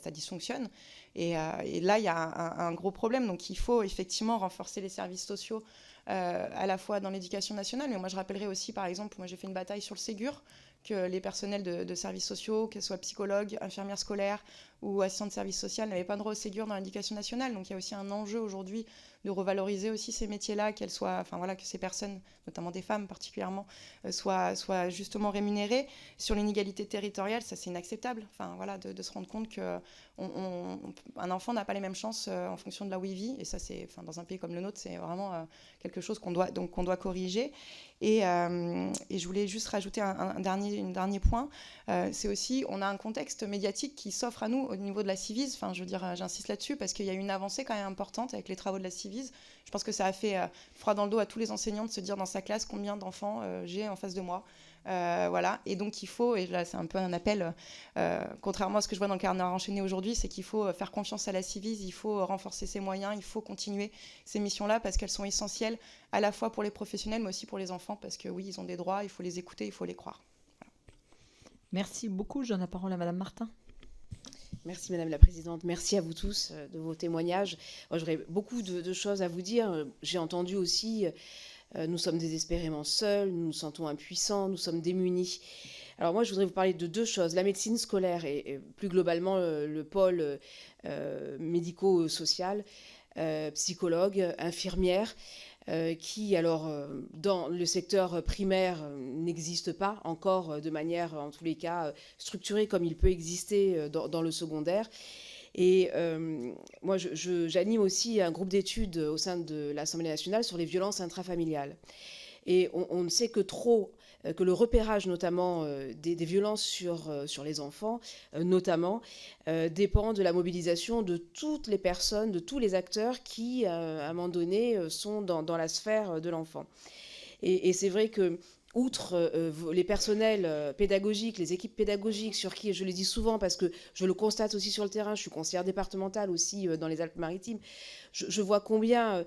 ça dysfonctionne. Et là, il y a un gros problème. Donc, il faut effectivement renforcer les services sociaux à la fois dans l'éducation nationale. Mais moi, je rappellerai aussi, par exemple, moi, j'ai fait une bataille sur le Ségur, que les personnels de services sociaux, qu'elles soient psychologues, infirmières scolaires ou assistants de services sociaux, n'avaient pas droit au Ségur dans l'éducation nationale. Donc il y a aussi un enjeu aujourd'hui de revaloriser aussi ces métiers-là, que ces personnes, notamment des femmes particulièrement, soient justement rémunérées. Sur l'inégalité territoriale, ça c'est inacceptable. De se rendre compte qu'un enfant n'a pas les mêmes chances en fonction de là où il vit. Et ça, dans un pays comme le nôtre, c'est vraiment quelque chose qu'on doit corriger. Et je voulais juste rajouter un dernier point. C'est aussi, on a un contexte médiatique qui s'offre à nous au niveau de la Civise. J'insiste là-dessus parce qu'il y a eu une avancée quand même importante avec les travaux de la Civise. Je pense que ça a fait froid dans le dos à tous les enseignants de se dire dans sa classe combien d'enfants j'ai en face de moi. Et donc il faut, et là c'est un peu un appel, contrairement à ce que je vois dans le carnet enchaîné aujourd'hui, c'est qu'il faut faire confiance à la Civise, il faut renforcer ses moyens, il faut continuer ces missions-là parce qu'elles sont essentielles à la fois pour les professionnels mais aussi pour les enfants parce que oui, ils ont des droits, il faut les écouter, il faut les croire. Voilà. Merci beaucoup, je donne la parole à Madame Martin. Merci Madame la Présidente, merci à vous tous de vos témoignages. Moi, j'aurais beaucoup de choses à vous dire. J'ai entendu aussi, nous sommes désespérément seuls, nous nous sentons impuissants, nous sommes démunis. Alors moi, je voudrais vous parler de deux choses. La médecine scolaire et plus globalement le pôle médico-social, psychologue, infirmière, qui, dans le secteur primaire, n'existe pas encore de manière, en tous les cas, structurée comme il peut exister dans le secondaire. Et moi, j'anime aussi un groupe d'études au sein de l'Assemblée nationale sur les violences intrafamiliales. Et on ne sait que trop que le repérage notamment des violences sur les enfants, notamment, dépend de la mobilisation de toutes les personnes, de tous les acteurs qui, à un moment donné, sont dans la sphère de l'enfant. Et c'est vrai que, outre les personnels pédagogiques, les équipes pédagogiques, sur qui, je le dis souvent parce que je le constate aussi sur le terrain, je suis conseillère départementale aussi dans les Alpes-Maritimes, je vois combien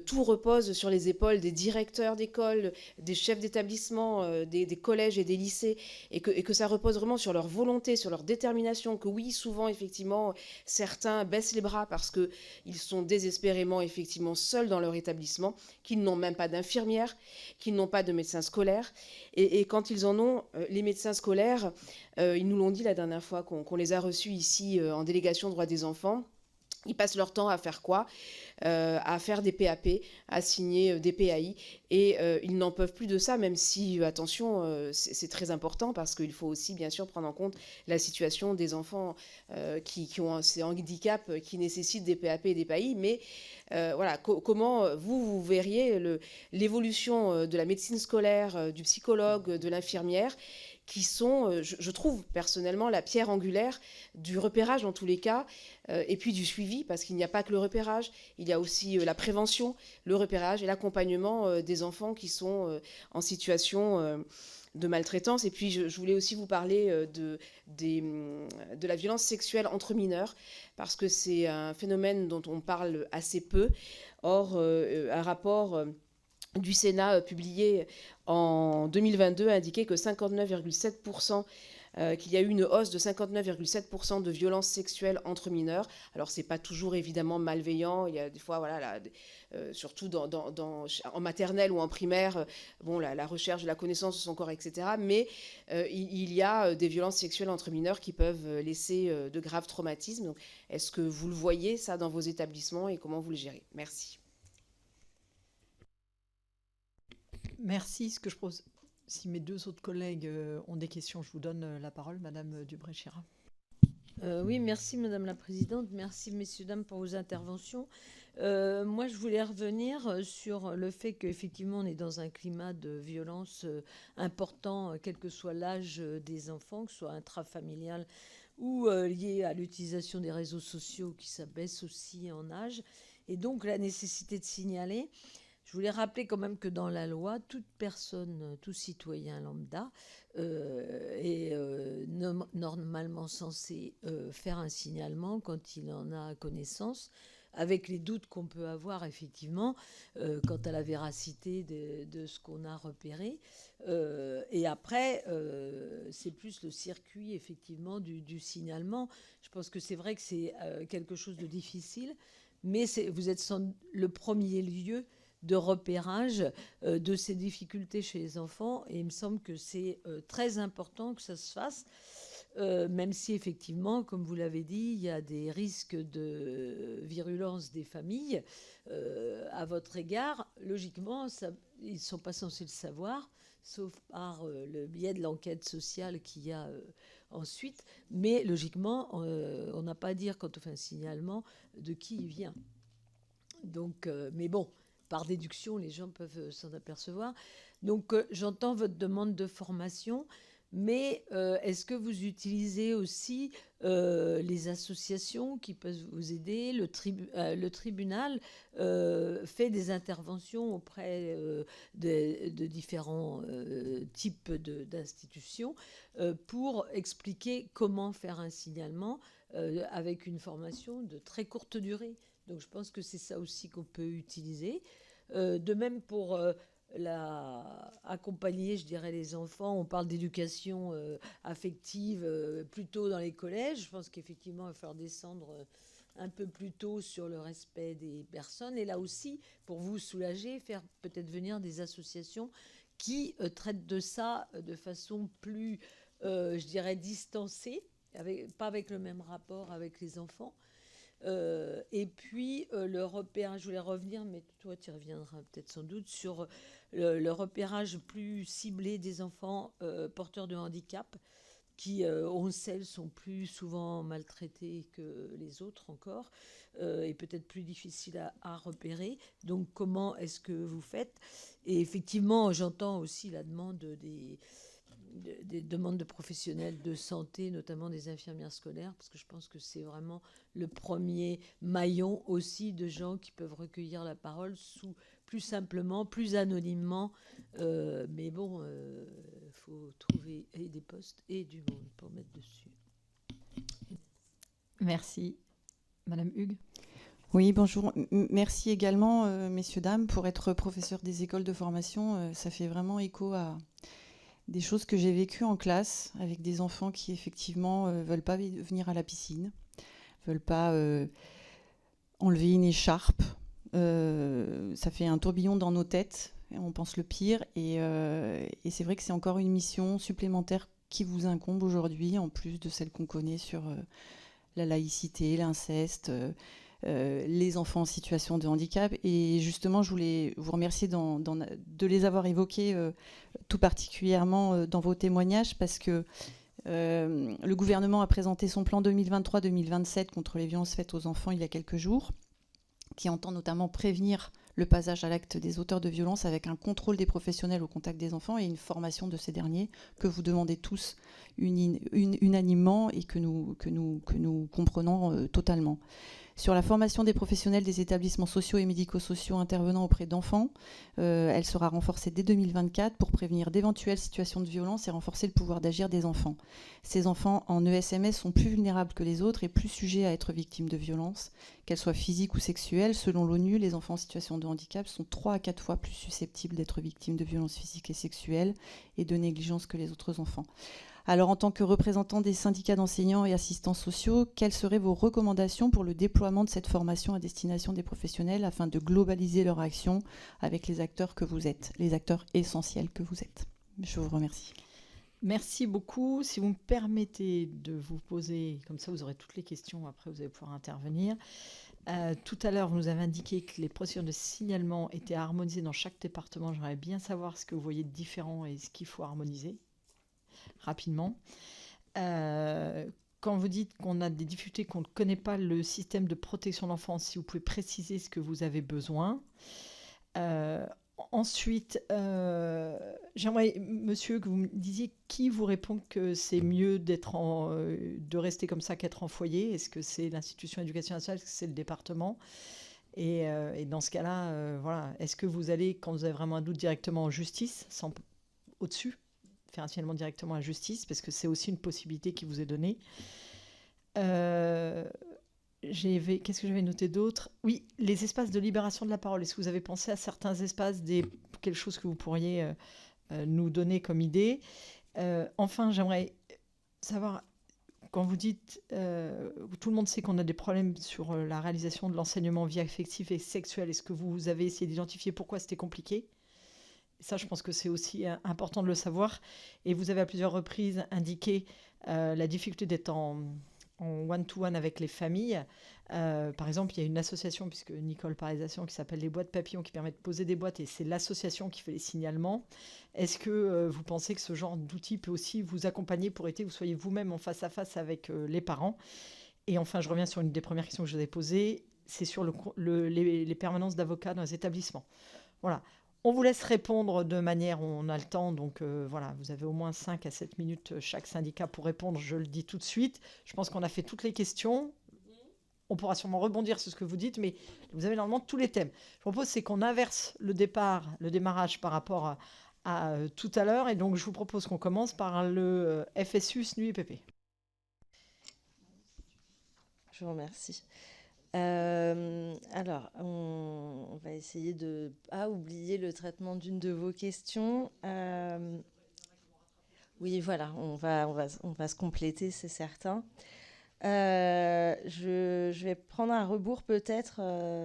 tout repose sur les épaules des directeurs d'école, des chefs d'établissement, des collèges et des lycées, et que ça repose vraiment sur leur volonté, sur leur détermination, que oui, souvent, effectivement, certains baissent les bras parce qu'ils sont désespérément, effectivement, seuls dans leur établissement, qu'ils n'ont même pas d'infirmière, qu'ils n'ont pas de médecin scolaire. Et quand ils en ont, les médecins scolaires, ils nous l'ont dit la dernière fois qu'on les a reçus ici en délégation droits des enfants. Ils passent leur temps à faire quoi ? À faire des PAP, à signer des PAI. Et ils n'en peuvent plus de ça, même si, attention, c'est très important parce qu'il faut aussi, bien sûr, prendre en compte la situation des enfants qui ont ces handicaps qui nécessitent des PAP et des PAI. Mais voilà, comment vous verriez l'évolution de la médecine scolaire, du psychologue, de l'infirmière, qui sont, je trouve personnellement, la pierre angulaire du repérage dans tous les cas, et puis du suivi, parce qu'il n'y a pas que le repérage, il y a aussi la prévention, le repérage et l'accompagnement des enfants qui sont en situation de maltraitance. Et puis je voulais aussi vous parler de la violence sexuelle entre mineurs, parce que c'est un phénomène dont on parle assez peu. Or, un rapport du Sénat publié en 2022 a indiqué que 59,7% qu'il y a eu une hausse de 59,7% de violences sexuelles entre mineurs. Alors, ce n'est pas toujours évidemment malveillant. Il y a des fois, voilà, surtout en maternelle ou en primaire, la recherche de la connaissance de son corps, etc. Mais il y a des violences sexuelles entre mineurs qui peuvent laisser de graves traumatismes. Donc, est-ce que vous le voyez, ça, dans vos établissements et comment vous le gérez ? Merci. Merci. Ce que je pose, si mes deux autres collègues ont des questions, je vous donne la parole, Madame Dubré-Chirat. Oui, merci Madame la Présidente, merci messieurs, dames pour vos interventions. Moi, je voulais revenir sur le fait qu'effectivement, on est dans un climat de violence important, quel que soit l'âge des enfants, que ce soit intrafamilial ou lié à l'utilisation des réseaux sociaux qui s'abaissent aussi en âge. Et donc, la nécessité de signaler. Je voulais rappeler quand même que dans la loi, toute personne, tout citoyen lambda est normalement censé faire un signalement quand il en a connaissance, avec les doutes qu'on peut avoir effectivement quant à la véracité de ce qu'on a repéré. Et après, c'est plus le circuit effectivement du signalement. Je pense que c'est vrai que c'est quelque chose de difficile, mais vous êtes le premier lieu de repérage de ces difficultés chez les enfants. Et il me semble que c'est très important que ça se fasse, même si effectivement, comme vous l'avez dit, il y a des risques de virulence des familles à votre égard. Logiquement, ils ne sont pas censés le savoir, sauf par le biais de l'enquête sociale qu'il y a ensuite. Mais logiquement, on n'a pas à dire, quand on fait un signalement, de qui il vient. Donc, mais bon, par déduction, les gens peuvent s'en apercevoir. Donc, j'entends votre demande de formation, mais est-ce que vous utilisez aussi les associations qui peuvent vous aider? Le tribunal fait des interventions auprès de différents types d'institutions pour expliquer comment faire un signalement avec une formation de très courte durée. Donc je pense que c'est ça aussi qu'on peut utiliser. De même pour accompagner, je dirais, les enfants. On parle d'éducation affective plutôt dans les collèges. Je pense qu'effectivement, il va falloir descendre un peu plus tôt sur le respect des personnes. Et là aussi, pour vous soulager, faire peut-être venir des associations qui traitent de ça de façon plus, je dirais, distancée, pas avec le même rapport avec les enfants. Et puis le repérage, je voulais revenir, mais toi tu reviendras peut-être sans doute, sur le repérage plus ciblé des enfants porteurs de handicap qui, on sait, sont plus souvent maltraités que les autres encore et peut-être plus difficiles à repérer. Donc comment est-ce que vous faites? Et effectivement, j'entends aussi la demande des demandes de professionnels de santé, notamment des infirmières scolaires, parce que je pense que c'est vraiment le premier maillon aussi de gens qui peuvent recueillir la parole plus simplement, plus anonymement. Mais bon, faut trouver et des postes et du monde pour mettre dessus. Merci. Madame Hugues. Oui, bonjour. Merci également, messieurs, dames, pour être professeur des écoles de formation. Ça fait vraiment écho à des choses que j'ai vécues en classe avec des enfants qui effectivement veulent pas venir à la piscine, veulent pas enlever une écharpe. Ça fait un tourbillon dans nos têtes, on pense le pire, et c'est vrai que c'est encore une mission supplémentaire qui vous incombe aujourd'hui, en plus de celle qu'on connaît sur la laïcité, l'inceste, les enfants en situation de handicap. Et justement, je voulais vous remercier de les avoir évoqués tout particulièrement dans vos témoignages, parce que le gouvernement a présenté son plan 2023-2027 contre les violences faites aux enfants il y a quelques jours, qui entend notamment prévenir le passage à l'acte des auteurs de violences avec un contrôle des professionnels au contact des enfants et une formation de ces derniers que vous demandez tous unanimement et que nous comprenons totalement. Sur la formation des professionnels des établissements sociaux et médico-sociaux intervenant auprès d'enfants, elle sera renforcée dès 2024 pour prévenir d'éventuelles situations de violence et renforcer le pouvoir d'agir des enfants. Ces enfants en ESMS sont plus vulnérables que les autres et plus sujets à être victimes de violences, qu'elles soient physiques ou sexuelles. Selon l'ONU, les enfants en situation de handicap sont 3 à 4 fois plus susceptibles d'être victimes de violences physiques et sexuelles et de négligence que les autres enfants. Alors, en tant que représentant des syndicats d'enseignants et assistants sociaux, quelles seraient vos recommandations pour le déploiement de cette formation à destination des professionnels afin de globaliser leur action avec les acteurs que vous êtes, les acteurs essentiels que vous êtes? Je vous remercie. Merci beaucoup. Si vous me permettez de vous poser, comme ça vous aurez toutes les questions, après vous allez pouvoir intervenir. Tout à l'heure, vous nous avez indiqué que les procédures de signalement étaient harmonisées dans chaque département. J'aimerais bien savoir ce que vous voyez de différent et ce qu'il faut harmoniser rapidement. Quand vous dites qu'on a des difficultés, qu'on ne connaît pas le système de protection de l'enfance, si vous pouvez préciser ce que vous avez besoin. Ensuite, j'aimerais, monsieur, que vous me disiez qui vous répond que c'est mieux de rester comme ça qu'être en foyer. Est-ce que c'est l'institution éducation nationale? Est-ce que c'est le département? Et dans ce cas-là, voilà, est-ce que vous allez, quand vous avez vraiment un doute, directement en justice, au-dessus, faire un signalement directement à la justice, parce que c'est aussi une possibilité qui vous est donnée. Qu'est-ce que j'avais noté d'autre? Oui, les espaces de libération de la parole. Est-ce que vous avez pensé à certains espaces, quelque chose que vous pourriez nous donner comme idée? Enfin, j'aimerais savoir, quand vous dites, tout le monde sait qu'on a des problèmes sur la réalisation de l'enseignement vie affective et sexuelle. Est-ce que vous avez essayé d'identifier pourquoi c'était compliqué? Ça, je pense que c'est aussi important de le savoir. Et vous avez à plusieurs reprises indiqué la difficulté d'être en one-to-one avec les familles. Par exemple, il y a une association, puisque Nicole Parisation, qui s'appelle les boîtes papillons, qui permet de poser des boîtes, et c'est l'association qui fait les signalements. Est-ce que vous pensez que ce genre d'outil peut aussi vous accompagner pour que vous soyez vous-même en face à face avec les parents? Et enfin, je reviens sur une des premières questions que je vous ai posées, c'est sur les permanences d'avocats dans les établissements. Voilà. On vous laisse répondre de manière où on a le temps. Donc voilà, vous avez au moins 5 à 7 minutes chaque syndicat pour répondre, je le dis tout de suite. Je pense qu'on a fait toutes les questions. On pourra sûrement rebondir sur ce que vous dites, mais vous avez normalement tous les thèmes. Je propose, c'est qu'on inverse le démarrage par rapport à tout à l'heure. Et donc, je vous propose qu'on commence par le FSU, SNU et PP. Je vous remercie. Alors, on va essayer de ne pas oublier le traitement d'une de vos questions. Oui, voilà, on va se compléter, c'est certain. Je vais prendre un rebours peut-être,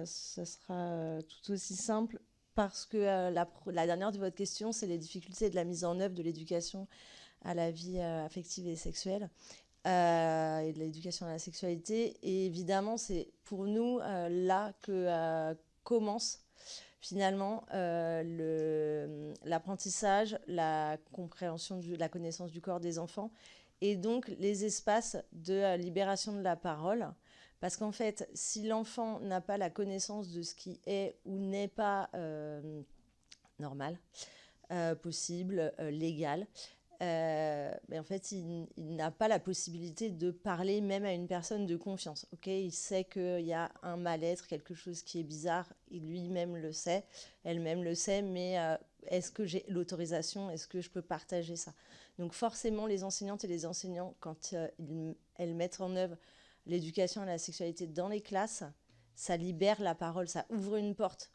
ce sera tout aussi simple, parce que la dernière de votre question, c'est les difficultés de la mise en œuvre de l'éducation à la vie affective et sexuelle. Et de l'éducation à la sexualité. Et évidemment, c'est pour nous là que commence finalement l'apprentissage, la compréhension, la connaissance du corps des enfants, et donc les espaces de libération de la parole. Parce qu'en fait, si l'enfant n'a pas la connaissance de ce qui est ou n'est pas normal, possible, légal, mais en fait, il n'a pas la possibilité de parler même à une personne de confiance. Okay, il sait qu'il y a un mal-être, quelque chose qui est bizarre, il lui-même le sait, elle-même le sait, mais est-ce que j'ai l'autorisation? Est-ce que je peux partager ça? Donc forcément, les enseignantes et les enseignants, quand elles mettent en œuvre l'éducation à la sexualité dans les classes, ça libère la parole, ça ouvre une porte.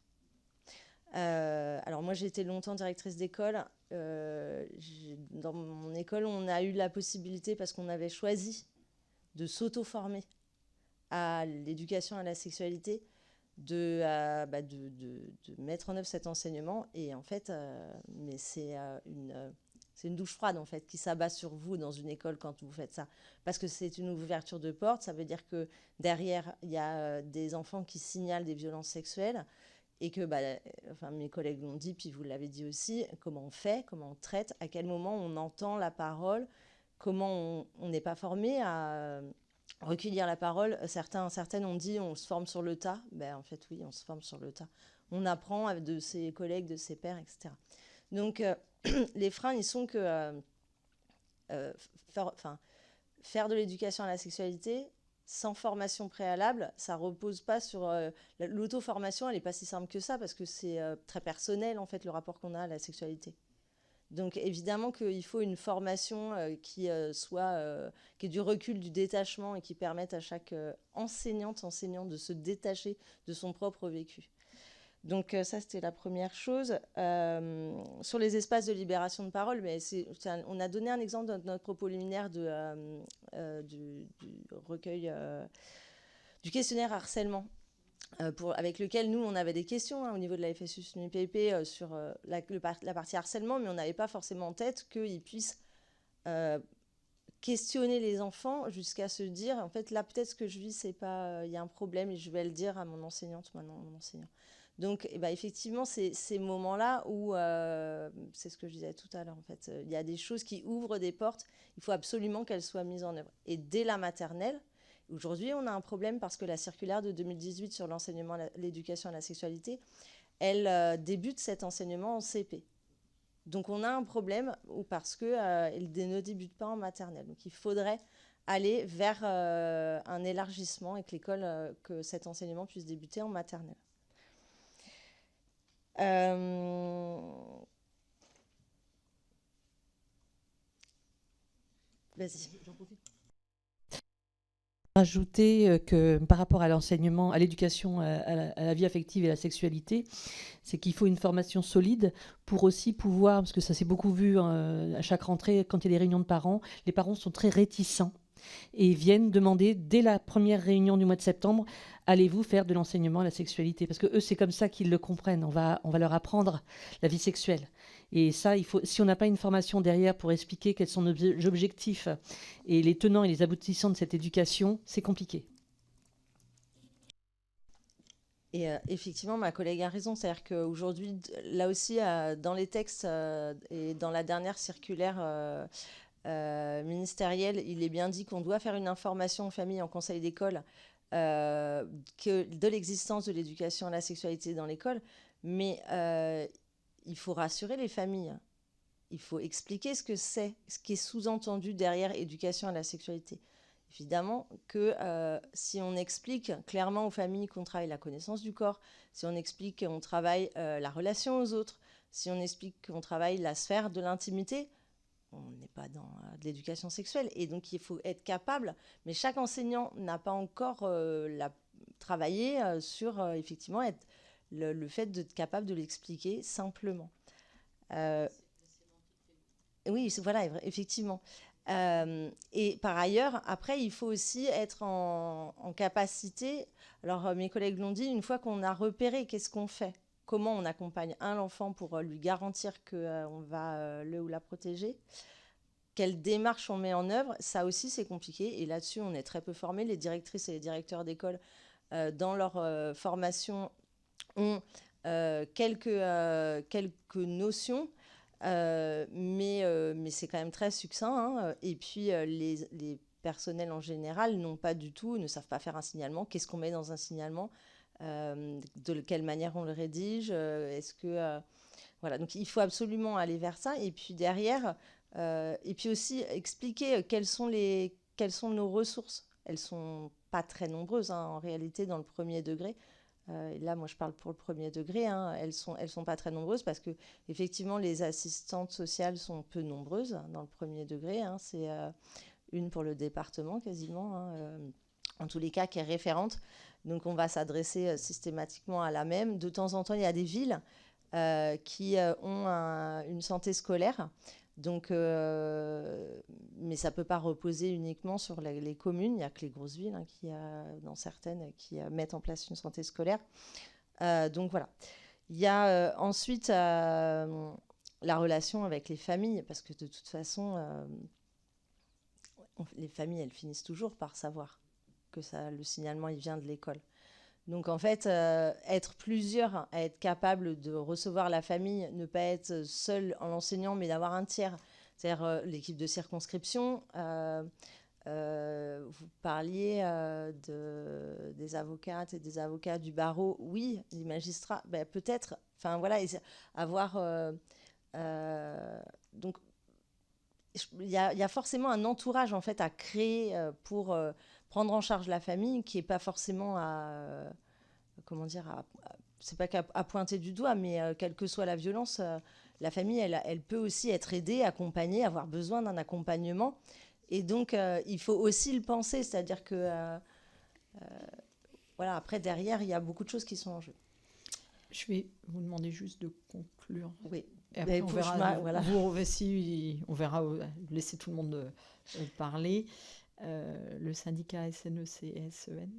Alors moi, j'ai été longtemps directrice d'école. Dans mon école, on a eu la possibilité, parce qu'on avait choisi de s'auto-former à l'éducation à la sexualité, de mettre en œuvre cet enseignement. Et en fait, mais c'est une douche froide en fait qui s'abat sur vous dans une école quand vous faites ça, parce que c'est une ouverture de porte. Ça veut dire que derrière, il y a des enfants qui signalent des violences sexuelles. Et que mes collègues l'ont dit, puis vous l'avez dit aussi, comment on fait, comment on traite, à quel moment on entend la parole, comment on n'est pas formé à recueillir la parole. Certaines ont dit on se forme sur le tas. En fait, oui, on se forme sur le tas. On apprend de ses collègues, de ses pairs, etc. Donc, les freins, ils sont que faire de l'éducation à la sexualité sans formation préalable, ça repose pas sur l'auto-formation. Elle n'est pas si simple que ça, parce que c'est très personnel en fait le rapport qu'on a à la sexualité. Donc évidemment qu'il faut une formation qui ait du recul, du détachement, et qui permette à chaque enseignant de se détacher de son propre vécu. Donc ça, c'était la première chose. Sur les espaces de libération de parole, on a donné un exemple dans notre propos liminaire du recueil du questionnaire harcèlement, avec lequel nous, on avait des questions au niveau de la FSU SNU-PP sur la partie harcèlement, mais on n'avait pas forcément en tête qu'ils puissent questionner les enfants jusqu'à se dire, en fait, là, peut-être ce que je vis, c'est pas... Il y a un problème et je vais le dire à mon enseignante maintenant, à mon enseignant. Donc, effectivement, c'est ces moments-là où, c'est ce que je disais tout à l'heure, en fait, il y a des choses qui ouvrent des portes, il faut absolument qu'elles soient mises en œuvre. Et dès la maternelle, aujourd'hui, on a un problème parce que la circulaire de 2018 sur l'enseignement, l'éducation à la sexualité, elle débute cet enseignement en CP. Donc, on a un problème parce qu'elle ne débute pas en maternelle. Donc, il faudrait aller vers un élargissement et que l'école, que cet enseignement puisse débuter en maternelle. Vas-y. J'en profite. Rajouter que par rapport à l'enseignement, à l'éducation, à la vie affective et à la sexualité, c'est qu'il faut une formation solide pour aussi pouvoir, parce que ça s'est beaucoup vu à chaque rentrée, quand il y a des réunions de parents, les parents sont très réticents et viennent demander dès la première réunion du mois de septembre, allez-vous faire de l'enseignement à la sexualité? Parce que eux, c'est comme ça qu'ils le comprennent. On va leur apprendre la vie sexuelle. Et ça, si on n'a pas une formation derrière pour expliquer quels sont nos objectifs et les tenants et les aboutissants de cette éducation, c'est compliqué. Et effectivement, ma collègue a raison. C'est-à-dire qu'aujourd'hui, là aussi, dans les textes et dans la dernière circulaire ministérielle, il est bien dit qu'on doit faire une information aux familles en conseil d'école de l'existence de l'éducation à la sexualité dans l'école. Mais il faut rassurer les familles. Il faut expliquer ce que c'est, ce qui est sous-entendu derrière éducation à la sexualité. Évidemment que si on explique clairement aux familles qu'on travaille la connaissance du corps, si on explique qu'on travaille la relation aux autres, si on explique qu'on travaille la sphère de l'intimité, on n'est pas dans de l'éducation sexuelle. Et donc, il faut être capable, mais chaque enseignant n'a pas encore travaillé sur, effectivement, le fait d'être capable de l'expliquer simplement. Oui, voilà, effectivement. Et par ailleurs, après, il faut aussi être en capacité. Alors, mes collègues l'ont dit, une fois qu'on a repéré, qu'est-ce qu'on fait? Comment on accompagne l'enfant pour lui garantir qu'on va le ou la protéger? Quelle démarche on met en œuvre? Ça aussi, c'est compliqué. Et là-dessus, on est très peu formés. Les directrices et les directeurs d'école, dans leur formation, ont quelques notions. Mais c'est quand même très succinct, hein. Et puis, les personnels en général n'ont pas du tout, ne savent pas faire un signalement. Qu'est-ce qu'on met dans un signalement? De quelle manière on le rédige? Voilà, donc il faut absolument aller vers ça. Et puis derrière, et puis aussi expliquer quelles sont nos ressources. Elles sont pas très nombreuses, hein, en réalité, dans le premier degré. Et là, moi, je parle pour le premier degré. Hein, elles sont pas très nombreuses parce que effectivement, les assistantes sociales sont peu nombreuses dans le premier degré. Hein, c'est une pour le département quasiment, hein, en tous les cas, qui est référente. Donc, on va s'adresser systématiquement à la même. De temps en temps, il y a des villes qui ont une santé scolaire. Donc, mais ça ne peut pas reposer uniquement sur les communes. Il n'y a que les grosses villes, hein, dans certaines, qui mettent en place une santé scolaire. Donc voilà. Il y a ensuite la relation avec les familles, parce que de toute façon, les familles, elles finissent toujours par savoir que le signalement, il vient de l'école. Donc en fait, être plusieurs à être capable de recevoir la famille, ne pas être seul en enseignant, mais d'avoir un tiers, c'est-à-dire l'équipe de circonscription. Vous parliez des avocates et des avocats du barreau. Oui, les magistrats, ben, peut-être. Enfin voilà, avoir... donc il y a forcément un entourage en fait à créer pour prendre en charge la famille, qui n'est pas forcément c'est pas à pointer du doigt, mais quelle que soit la violence, la famille, elle peut aussi être aidée, accompagnée, avoir besoin d'un accompagnement. Et donc, il faut aussi le penser, c'est-à-dire que, voilà, après, derrière, il y a beaucoup de choses qui sont en jeu. Je vais vous demander juste de conclure. Oui. Et après, on verra, on verra laisser tout le monde parler. Le syndicat SNEC et SEN.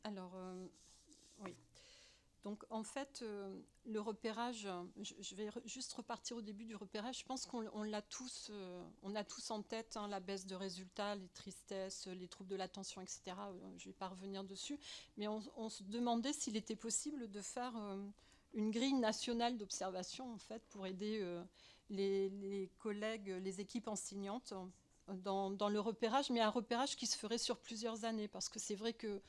Alors, oui. Donc, en fait, le repérage, je vais juste repartir au début du repérage. Je pense qu'on l'a tous, on a tous en tête, hein, la baisse de résultats, les tristesses, les troubles de l'attention, etc. Je ne vais pas revenir dessus. Mais on se demandait s'il était possible de faire une grille nationale d'observation, en fait, pour aider les collègues, les équipes enseignantes dans le repérage, mais un repérage qui se ferait sur plusieurs années. Parce que c'est vrai que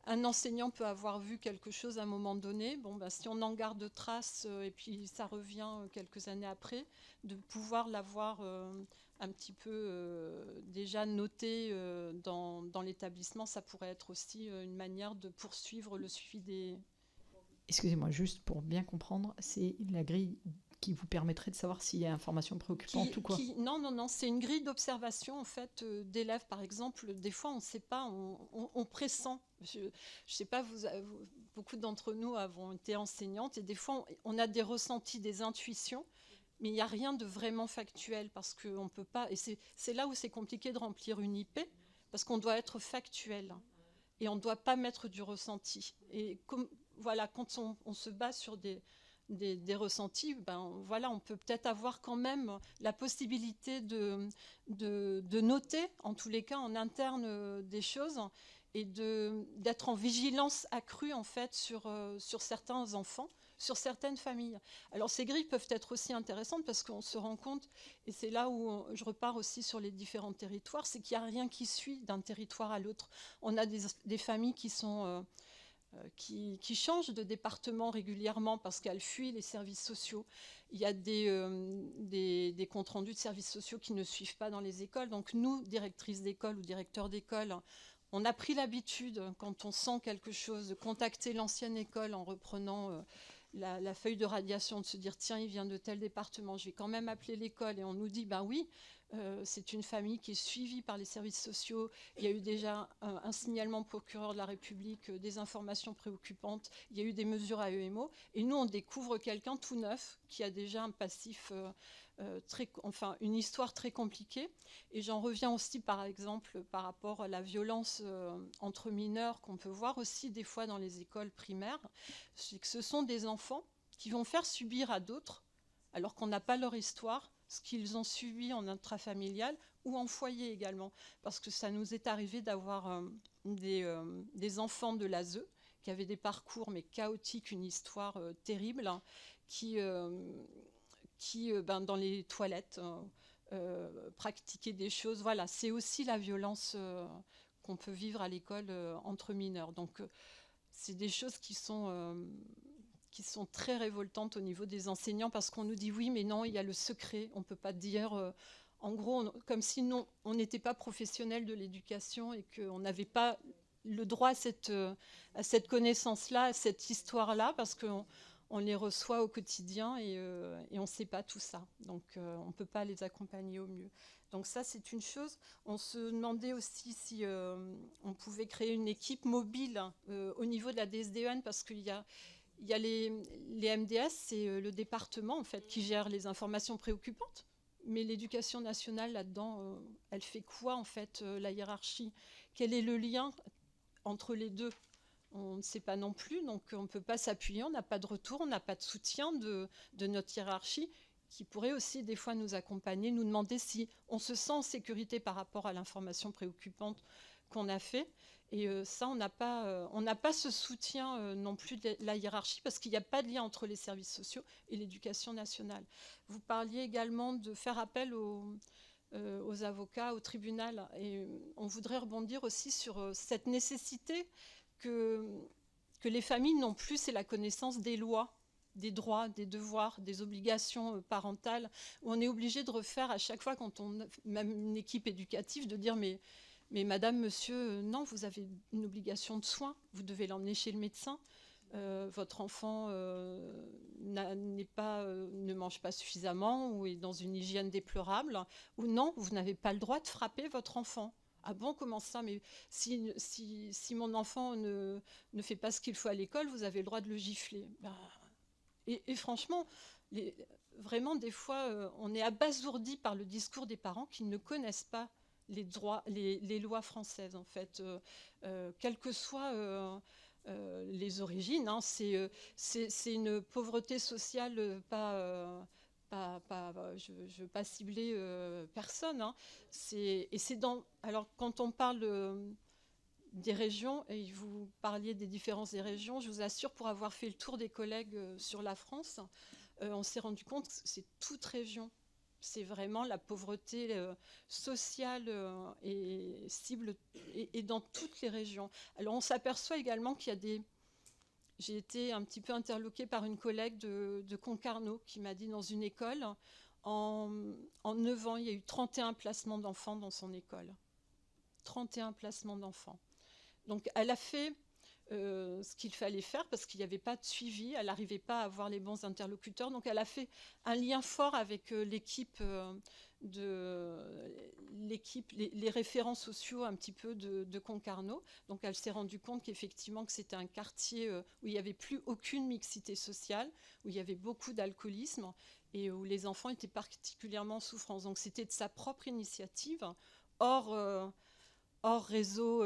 un enseignant peut avoir vu quelque chose à un moment donné. Bon, ben, si on en garde trace et puis ça revient quelques années après, de pouvoir l'avoir un petit peu déjà noté dans l'établissement, ça pourrait être aussi une manière de poursuivre le suivi des... Excusez-moi, juste pour bien comprendre, c'est la grille qui vous permettrait de savoir s'il y a information préoccupante ou quoi? Non, c'est une grille d'observation en fait d'élèves, par exemple. Des fois, on ne sait pas, on pressent. Je ne sais pas, beaucoup d'entre nous avons été enseignantes et des fois, on a des ressentis, des intuitions, mais il n'y a rien de vraiment factuel parce qu'on ne peut pas. Et c'est là où c'est compliqué de remplir une IP parce qu'on doit être factuel et on ne doit pas mettre du ressenti. Et voilà, quand on se base sur des ressentis, ben voilà, on peut peut-être avoir quand même la possibilité de noter, en tous les cas en interne, des choses et d'être en vigilance accrue en fait sur certains enfants, sur certaines familles. Alors ces grilles peuvent être aussi intéressantes parce qu'on se rend compte, et c'est là où je repars aussi sur les différents territoires, c'est qu'il n'y a rien qui suit d'un territoire à l'autre. On a des familles qui sont... qui changent de département régulièrement parce qu'elles fuient les services sociaux. Il y a des comptes rendus de services sociaux qui ne suivent pas dans les écoles. Donc nous, directrices d'école ou directeurs d'école, on a pris l'habitude, quand on sent quelque chose, de contacter l'ancienne école en reprenant la feuille de radiation, de se dire tiens, il vient de tel département, je vais quand même appeler l'école. Et on nous dit ben oui, c'est une famille qui est suivie par les services sociaux. Il y a eu déjà un signalement au procureur de la République, des informations préoccupantes. Il y a eu des mesures AEMO. Et nous, on découvre quelqu'un tout neuf qui a déjà un passif, une histoire très compliquée. Et j'en reviens aussi, par exemple, par rapport à la violence entre mineurs qu'on peut voir aussi des fois dans les écoles primaires. C'est que ce sont des enfants qui vont faire subir à d'autres, alors qu'on n'a pas leur histoire, ce qu'ils ont subi en intrafamilial ou en foyer également. Parce que ça nous est arrivé d'avoir des enfants de l'ASE qui avaient des parcours mais chaotiques, une histoire terrible, hein, qui dans les toilettes pratiquaient des choses. Voilà, c'est aussi la violence qu'on peut vivre à l'école entre mineurs. Donc c'est des choses qui sont très révoltantes au niveau des enseignants parce qu'on nous dit oui, mais non, il y a le secret, on ne peut pas dire... en gros, comme si on n'était pas professionnel de l'éducation et qu'on n'avait pas le droit à cette connaissance-là, à cette histoire-là, parce qu'on les reçoit au quotidien et on ne sait pas tout ça. Donc, on ne peut pas les accompagner au mieux. Donc ça, c'est une chose. On se demandait aussi si on pouvait créer une équipe mobile au niveau de la DSDEN, parce qu'il y a les MDS, c'est le département en fait, qui gère les informations préoccupantes. Mais l'éducation nationale, là-dedans, elle fait quoi, en fait, la hiérarchie? Quel est le lien entre les deux? On ne sait pas non plus, donc on ne peut pas s'appuyer, on n'a pas de retour, on n'a pas de soutien de notre hiérarchie, qui pourrait aussi des fois nous accompagner, nous demander si on se sent en sécurité par rapport à l'information préoccupante qu'on a fait. Et ça, on n'a pas ce soutien non plus de la hiérarchie parce qu'il n'y a pas de lien entre les services sociaux et l'éducation nationale. Vous parliez également de faire appel aux avocats, au tribunal. Et on voudrait rebondir aussi sur cette nécessité que les familles n'ont plus, c'est la connaissance des lois, des droits, des devoirs, des obligations parentales, où on est obligé de refaire à chaque fois quand on a même une équipe éducative, de dire mais madame, monsieur, non, vous avez une obligation de soins, vous devez l'emmener chez le médecin, votre enfant ne mange pas suffisamment ou est dans une hygiène déplorable, ou non, vous n'avez pas le droit de frapper votre enfant. Ah bon, comment ça? Mais si mon enfant ne fait pas ce qu'il faut à l'école, vous avez le droit de le gifler. Et franchement, vraiment, des fois, on est abasourdi par le discours des parents qui ne connaissent pas les droits, les lois françaises, en fait, quelles que soient les origines. Hein, c'est une pauvreté sociale je ne veux pas cibler personne. Hein, alors, quand on parle des régions, et vous parliez des différences des régions, je vous assure, pour avoir fait le tour des collègues sur la France, on s'est rendu compte que c'est toute région. C'est vraiment la pauvreté sociale et cible et dans toutes les régions. Alors on s'aperçoit également qu'il y a j'ai été un petit peu interloquée par une collègue de Concarneau qui m'a dit dans une école, En 9 ans, il y a eu 31 placements d'enfants dans son école. 31 placements d'enfants. Donc elle a fait ce qu'il fallait faire parce qu'il n'y avait pas de suivi, elle n'arrivait pas à avoir les bons interlocuteurs. Donc elle a fait un lien fort avec l'équipe, les référents sociaux un petit peu de Concarneau. Donc elle s'est rendue compte qu'effectivement que c'était un quartier où il n'y avait plus aucune mixité sociale, où il y avait beaucoup d'alcoolisme et où les enfants étaient particulièrement en souffrance. Donc c'était de sa propre initiative, hors réseau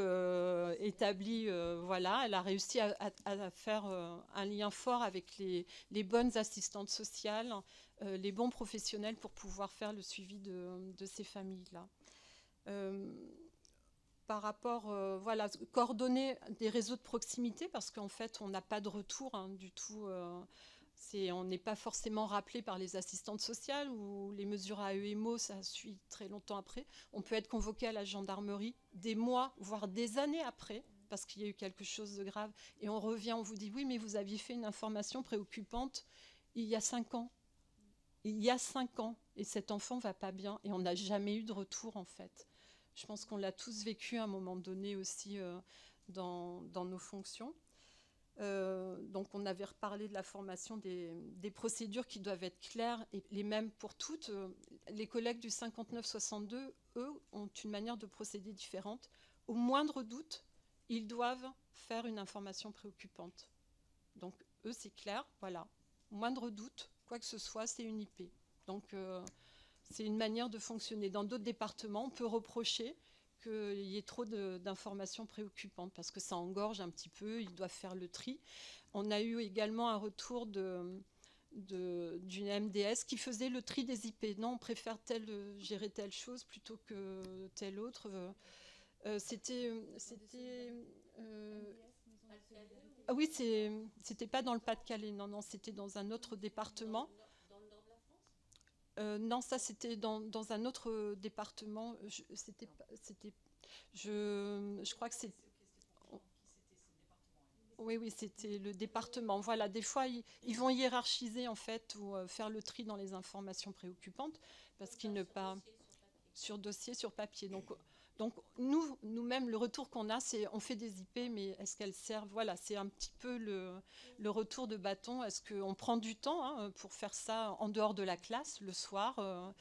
établi, voilà, elle a réussi à faire un lien fort avec les bonnes assistantes sociales, les bons professionnels pour pouvoir faire le suivi de ces familles-là. Par rapport, voilà, coordonner des réseaux de proximité, parce qu'en fait, on n'a pas de retour du tout. On n'est pas forcément rappelé par les assistantes sociales ou les mesures AEMO, ça suit très longtemps après. On peut être convoqué à la gendarmerie des mois, voire des années après, parce qu'il y a eu quelque chose de grave. Et on revient, on vous dit, oui, mais vous aviez fait une information préoccupante il y a 5 ans. Il y a 5 ans, et cet enfant ne va pas bien, et on n'a jamais eu de retour, en fait. Je pense qu'on l'a tous vécu à un moment donné aussi dans nos fonctions. Donc on avait reparlé de la formation des procédures qui doivent être claires et les mêmes pour toutes. Les collègues du 59-62, eux, ont une manière de procéder différente. Au moindre doute, ils doivent faire une information préoccupante. Donc eux, c'est clair, voilà. Au moindre doute, quoi que ce soit, c'est une IP. Donc c'est une manière de fonctionner. Dans d'autres départements, on peut reprocher qu'il y ait trop d'informations préoccupantes parce que ça engorge un petit peu, ils doivent faire le tri. On a eu également un retour d'une MDS qui faisait le tri des IP. Non, on préfère gérer telle chose plutôt que telle autre. Ah oui, c'était pas dans le Pas-de-Calais, non, c'était dans un autre département. Non, ça c'était dans un autre département. Je crois que c'est. Oui, c'était le département. Voilà, des fois ils vont hiérarchiser en fait ou faire le tri dans les informations préoccupantes parce qu'ils ne pas sur dossier, sur papier. Donc nous-mêmes, le retour qu'on a, c'est on fait des IP, mais est-ce qu'elles servent? Voilà, c'est un petit peu le retour de bâton. Est-ce qu'on prend du temps pour faire ça en dehors de la classe, le soir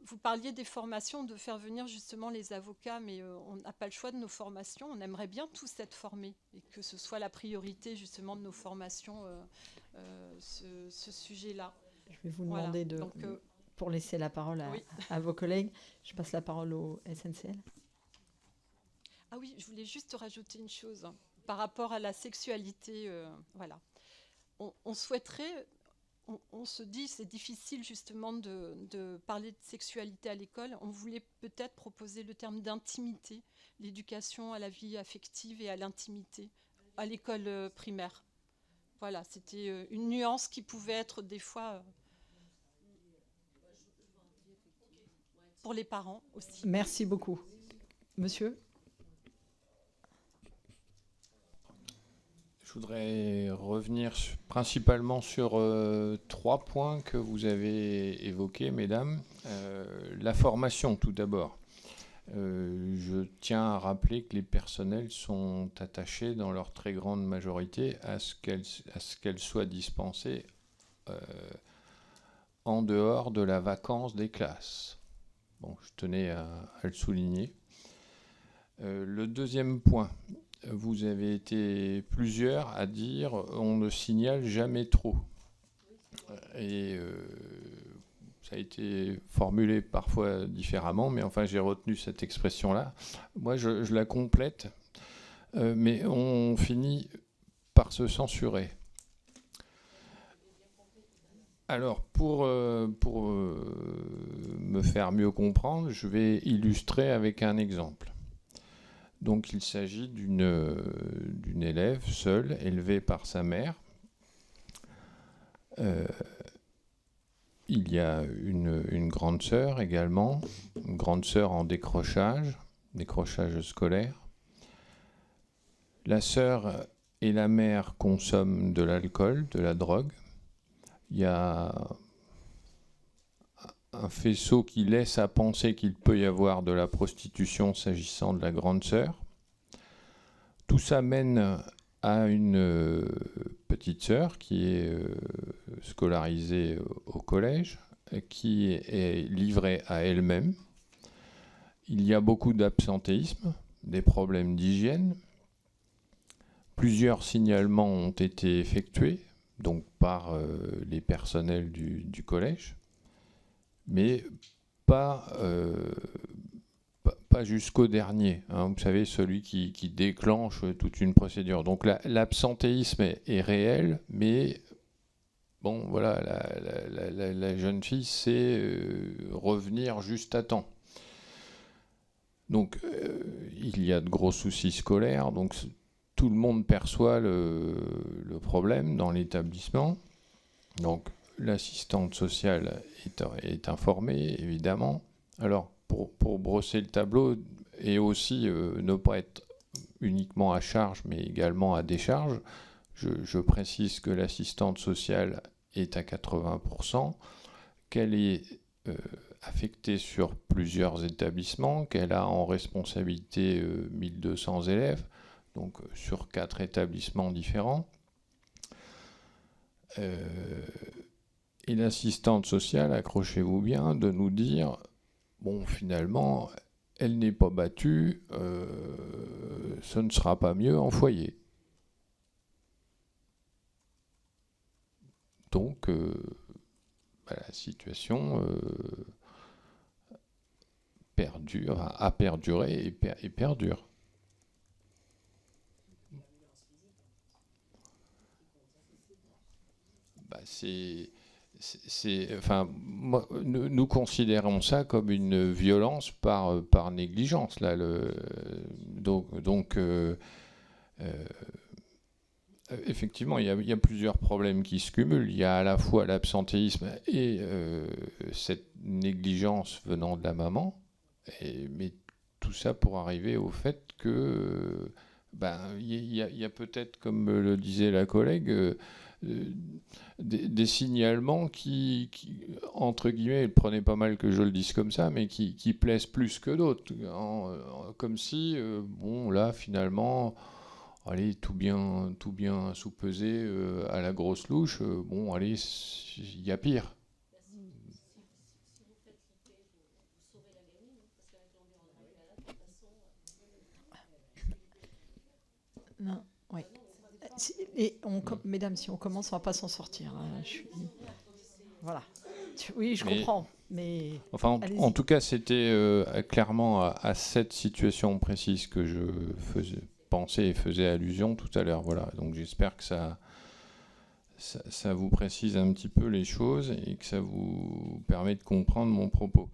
Vous parliez des formations, de faire venir justement les avocats, mais on n'a pas le choix de nos formations. On aimerait bien tous être formés et que ce soit la priorité justement de nos formations, ce sujet-là. Je vais vous demander pour laisser la parole à vos collègues, je passe la parole au SNCL. Ah oui, je voulais juste rajouter une chose par rapport à la sexualité. Voilà, on souhaiterait, on se dit c'est difficile justement de parler de sexualité à l'école. On voulait peut-être proposer le terme d'intimité, l'éducation à la vie affective et à l'intimité à l'école primaire. Voilà, c'était une nuance qui pouvait être des fois pour les parents aussi. Merci beaucoup. Monsieur ? Je voudrais revenir principalement sur 3 points que vous avez évoqués, mesdames. La formation, tout d'abord. Je tiens à rappeler que les personnels sont attachés dans leur très grande majorité à ce qu'elle soit dispensée en dehors de la vacance des classes. Bon, je tenais à le souligner. Le deuxième point, vous avez été plusieurs à dire on ne signale jamais trop. Et ça a été formulé parfois différemment, mais enfin j'ai retenu cette expression-là. Moi je la complète, mais on finit par se censurer. Alors, pour me faire mieux comprendre, je vais illustrer avec un exemple. Donc, il s'agit d'une élève seule, élevée par sa mère. Il y a une grande sœur également, une grande sœur en décrochage scolaire. La sœur et la mère consomment de l'alcool, de la drogue. Il y a un faisceau qui laisse à penser qu'il peut y avoir de la prostitution s'agissant de la grande sœur. Tout ça mène à une petite sœur qui est scolarisée au collège, qui est livrée à elle-même. Il y a beaucoup d'absentéisme, des problèmes d'hygiène. Plusieurs signalements ont été effectués, donc par les personnels du collège, mais pas jusqu'au dernier, hein, vous savez, celui qui déclenche toute une procédure. Donc l'absentéisme est réel, mais bon, voilà, la jeune fille sait revenir juste à temps. Donc il y a de gros soucis scolaires, donc tout le monde perçoit le problème dans l'établissement. Donc l'assistante sociale est informée, évidemment. Alors, pour brosser le tableau et aussi ne pas être uniquement à charge, mais également à décharge, je précise que l'assistante sociale est à 80%, qu'elle est affectée sur plusieurs établissements, qu'elle a en responsabilité 1200 élèves, donc sur 4 établissements différents. Et l'assistante sociale, accrochez-vous bien, de nous dire, bon, finalement, elle n'est pas battue, ce ne sera pas mieux en foyer. Donc, la situation a perduré et perdure. Enfin, nous considérons ça comme une violence par négligence. Là, effectivement, il y a plusieurs problèmes qui se cumulent. Il y a à la fois l'absentéisme et cette négligence venant de la maman, mais tout ça pour arriver au fait que il y a peut-être, comme le disait la collègue, des signalements qui, entre guillemets, prenez pas mal que je le dise comme ça, mais qui plaisent plus que d'autres. Comme si, bon, là, finalement, allez, tout bien sous-pesé à la grosse louche, bon, allez, il y a pire. Non, oui. Et mesdames, si on commence, on ne va pas s'en sortir. Voilà. Oui, je comprends. Mais enfin, en tout cas, c'était clairement à cette situation précise que je pensais et faisais allusion tout à l'heure. Voilà. Donc j'espère que ça vous précise un petit peu les choses et que ça vous permet de comprendre mon propos.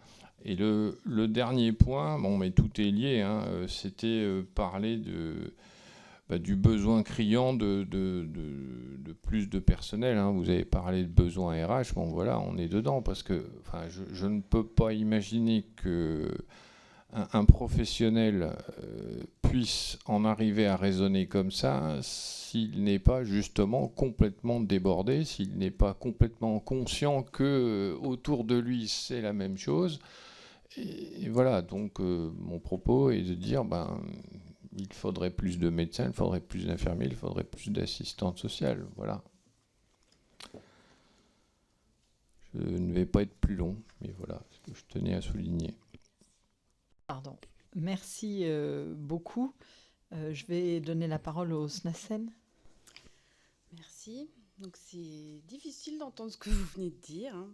Et le dernier point, bon, mais tout est lié, hein, c'était parler du besoin criant de plus de personnel. Hein. Vous avez parlé de besoin RH, bon voilà, on est dedans, parce que je ne peux pas imaginer qu'un professionnel puisse en arriver à raisonner comme ça s'il n'est pas justement complètement débordé, s'il n'est pas complètement conscient que autour de lui c'est la même chose. Et voilà, donc mon propos est de dire, il faudrait plus de médecins, il faudrait plus d'infirmiers, il faudrait plus d'assistantes sociales. Voilà. Je ne vais pas être plus long, mais voilà ce que je tenais à souligner. Pardon. Merci beaucoup. Je vais donner la parole au SNACEN. Merci. Donc c'est difficile d'entendre ce que vous venez de dire, hein.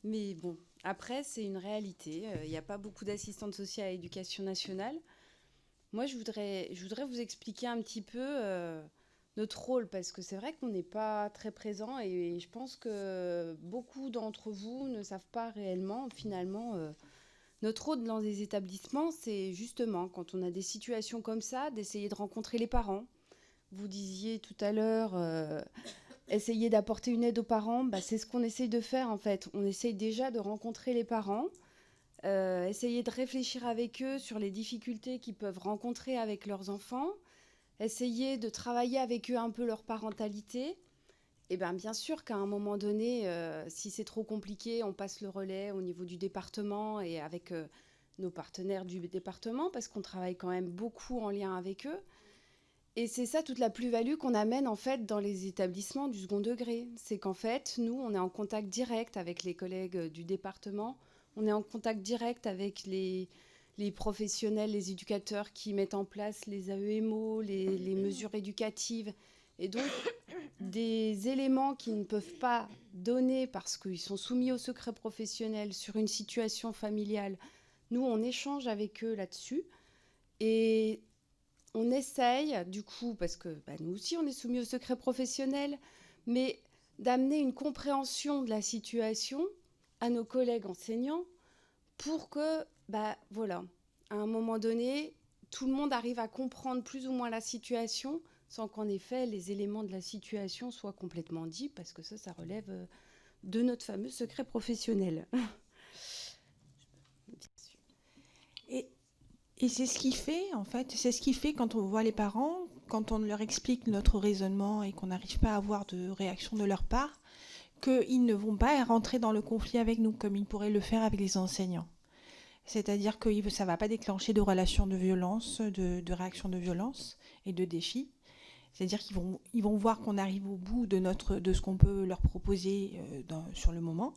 Mais bon, après c'est une réalité. Il n'y a pas beaucoup d'assistantes sociales à l'éducation nationale. Moi, je voudrais vous expliquer un petit peu notre rôle, parce que c'est vrai qu'on n'est pas très présent et je pense que beaucoup d'entre vous ne savent pas réellement, finalement, notre rôle dans les établissements, c'est justement, quand on a des situations comme ça, d'essayer de rencontrer les parents. Vous disiez tout à l'heure, essayer d'apporter une aide aux parents, c'est ce qu'on essaye de faire en fait. On essaye déjà de rencontrer les parents, essayer de réfléchir avec eux sur les difficultés qu'ils peuvent rencontrer avec leurs enfants, essayer de travailler avec eux un peu leur parentalité Eh bien, bien sûr qu'à un moment donné, si c'est trop compliqué, on passe le relais au niveau du département et avec nos partenaires du département, parce qu'on travaille quand même beaucoup en lien avec eux. Et c'est ça toute la plus-value qu'on amène en fait dans les établissements du second degré. C'est qu'en fait, nous, on est en contact direct avec les collègues du département, on est en contact direct avec les professionnels, les éducateurs qui mettent en place les AEMO, les mesures éducatives. Et donc, des éléments qu'ils ne peuvent pas donner parce qu'ils sont soumis au secret professionnel sur une situation familiale, nous, on échange avec eux là-dessus. Et on essaye, du coup, parce que nous aussi, on est soumis au secret professionnel, mais d'amener une compréhension de la situation à nos collègues enseignants pour que, voilà, à un moment donné, tout le monde arrive à comprendre plus ou moins la situation sans qu'en effet les éléments de la situation soient complètement dits, parce que ça relève de notre fameux secret professionnel. Et c'est ce qui fait, en fait, c'est ce qui fait quand on voit les parents, quand on leur explique notre raisonnement et qu'on n'arrive pas à avoir de réaction de leur part, qu'ils ne vont pas rentrer dans le conflit avec nous comme ils pourraient le faire avec les enseignants. C'est-à-dire que ça ne va pas déclencher de relations de violence, de réactions de violence et de défis. C'est-à-dire qu'ils vont voir qu'on arrive au bout de ce qu'on peut leur proposer sur le moment.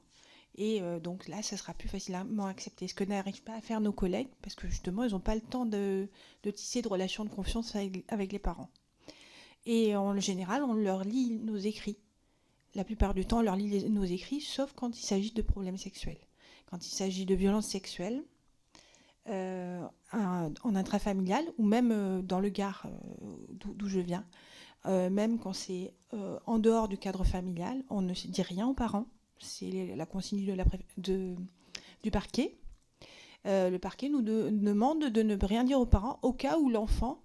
Et donc là, ça sera plus facilement accepté. Ce que n'arrivent pas à faire nos collègues, parce que justement, ils n'ont pas le temps de tisser de relations de confiance avec les parents. Et en général, on leur lit nos écrits. La plupart du temps, on leur lit nos écrits, sauf quand il s'agit de problèmes sexuels. Quand il s'agit de violences sexuelles, en intrafamilial, ou même dans le Gard, d'où je viens, même quand c'est en dehors du cadre familial, on ne dit rien aux parents. C'est la consigne du parquet. Le parquet nous demande de ne rien dire aux parents au cas où l'enfant,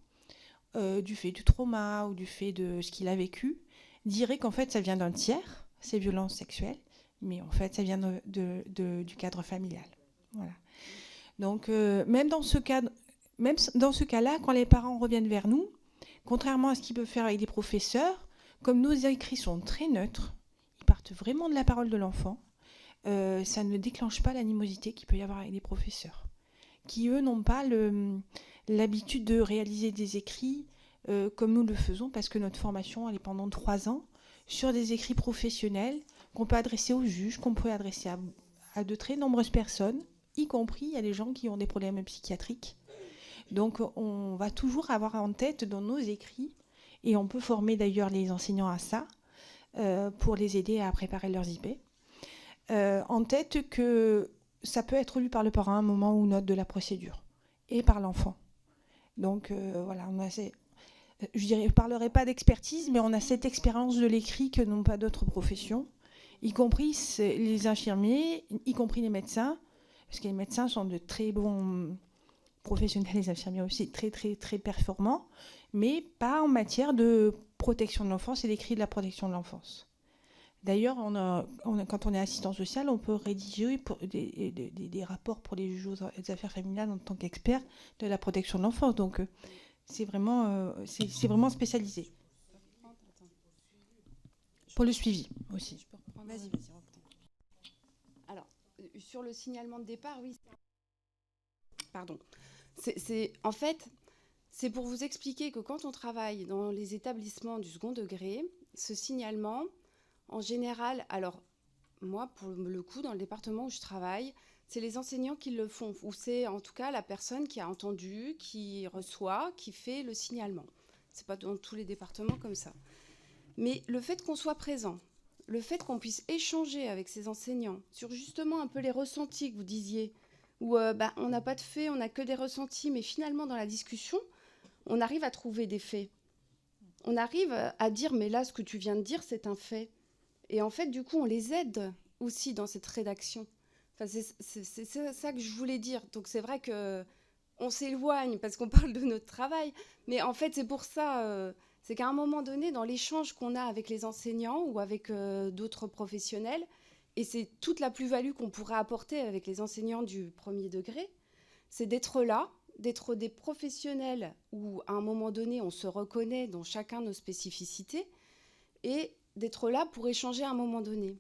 du fait du trauma ou du fait de ce qu'il a vécu, dirait qu'en fait ça vient d'un tiers, ces violences sexuelles, mais en fait ça vient du cadre familial. Voilà. Donc même dans ce cas-là, quand les parents reviennent vers nous, contrairement à ce qu'ils peuvent faire avec des professeurs, comme nos écrits sont très neutres, ils partent vraiment de la parole de l'enfant, ça ne déclenche pas l'animosité qu'il peut y avoir avec les professeurs, qui eux n'ont pas l'habitude de réaliser des écrits comme nous le faisons, parce que notre formation elle est pendant 3 ans sur des écrits professionnels qu'on peut adresser aux juges, qu'on peut adresser à de très nombreuses personnes, y compris il y a des gens qui ont des problèmes psychiatriques. Donc on va toujours avoir en tête dans nos écrits, et on peut former d'ailleurs les enseignants à ça, pour les aider à préparer leurs IP, en tête que ça peut être lu par le parent à un moment ou une autre de la procédure, et par l'enfant. Donc voilà, je ne parlerai pas d'expertise, mais on a cette expérience de l'écrit que n'ont pas d'autres professions, y compris les infirmiers, y compris les médecins, parce que les médecins sont de très bons professionnels, les infirmiers aussi très très très performants, mais pas en matière de protection de l'enfance et d'écrit de la protection de l'enfance. D'ailleurs, quand on est assistant social, on peut rédiger des rapports pour les juges aux affaires familiales en tant qu'expert de la protection de l'enfance. Donc, c'est vraiment spécialisé. Pour le suivi aussi. Vas-y. Alors, sur le signalement de départ, oui. Pardon. En fait, c'est pour vous expliquer que quand on travaille dans les établissements du second degré, ce signalement, en général, alors moi, pour le coup, dans le département où je travaille, c'est les enseignants qui le font, ou c'est en tout cas la personne qui a entendu, qui reçoit, qui fait le signalement. C'est pas dans tous les départements comme ça. Mais le fait qu'on soit présent, le fait qu'on puisse échanger avec ces enseignants sur justement un peu les ressentis que vous disiez, où on n'a pas de faits, on n'a que des ressentis, mais finalement dans la discussion, on arrive à trouver des faits. On arrive à dire, mais là, ce que tu viens de dire, c'est un fait. Et en fait, du coup, on les aide aussi dans cette rédaction. Enfin, c'est ça que je voulais dire. Donc c'est vrai qu'on s'éloigne parce qu'on parle de notre travail, mais en fait, c'est pour ça, c'est qu'à un moment donné, dans l'échange qu'on a avec les enseignants ou avec d'autres professionnels, et c'est toute la plus-value qu'on pourrait apporter avec les enseignants du premier degré, c'est d'être là, d'être des professionnels où, à un moment donné, on se reconnaît dans chacun nos spécificités et d'être là pour échanger à un moment donné.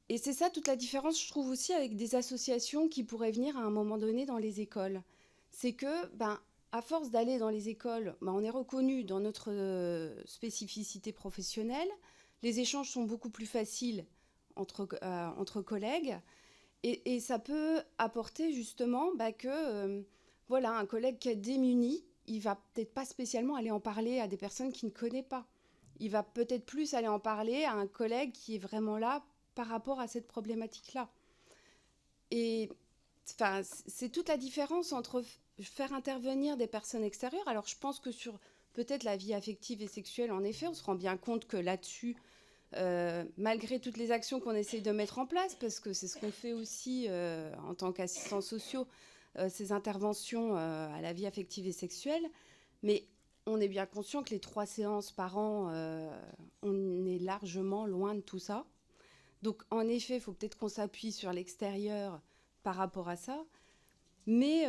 Et c'est ça toute la différence, je trouve aussi, avec des associations qui pourraient venir à un moment donné dans les écoles. C'est que, à force d'aller dans les écoles, on est reconnu dans notre spécificité professionnelle. Les échanges sont beaucoup plus faciles entre collègues. Et ça peut apporter justement que un collègue qui est démuni, il va peut-être pas spécialement aller en parler à des personnes qu'il ne connaît pas. Il va peut-être plus aller en parler à un collègue qui est vraiment là par rapport à cette problématique-là. Et c'est toute la différence entre faire intervenir des personnes extérieures. Alors je pense que sur peut-être la vie affective et sexuelle, en effet, on se rend bien compte que là-dessus, malgré toutes les actions qu'on essaye de mettre en place, parce que c'est ce qu'on fait aussi en tant qu'assistants sociaux, ces interventions à la vie affective et sexuelle, mais on est bien conscient que les 3 séances par an, on est largement loin de tout ça. Donc en effet, il faut peut-être qu'on s'appuie sur l'extérieur par rapport à ça, mais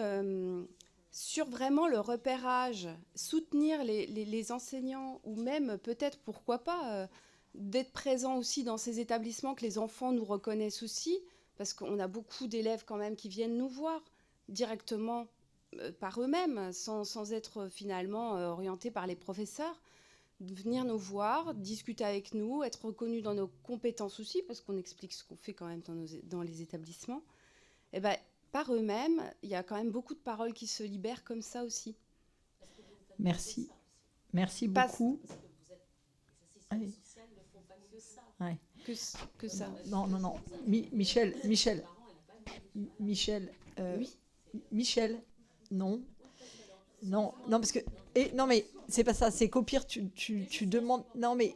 sur vraiment le repérage, soutenir les enseignants, ou même peut-être, pourquoi pas, d'être présent aussi dans ces établissements, que les enfants nous reconnaissent aussi, parce qu'on a beaucoup d'élèves quand même qui viennent nous voir directement par eux-mêmes, sans être finalement orientés par les professeurs, venir nous voir, discuter avec nous, être reconnus dans nos compétences aussi, parce qu'on explique ce qu'on fait quand même dans les établissements. Et par eux-mêmes, il y a quand même beaucoup de paroles qui se libèrent comme ça aussi. Merci. Merci beaucoup. Ouais. Que ça. Non. Michel. Oui. Michel, non, parce que non, mais c'est pas ça. C'est qu'au pire, tu demandes. Non, mais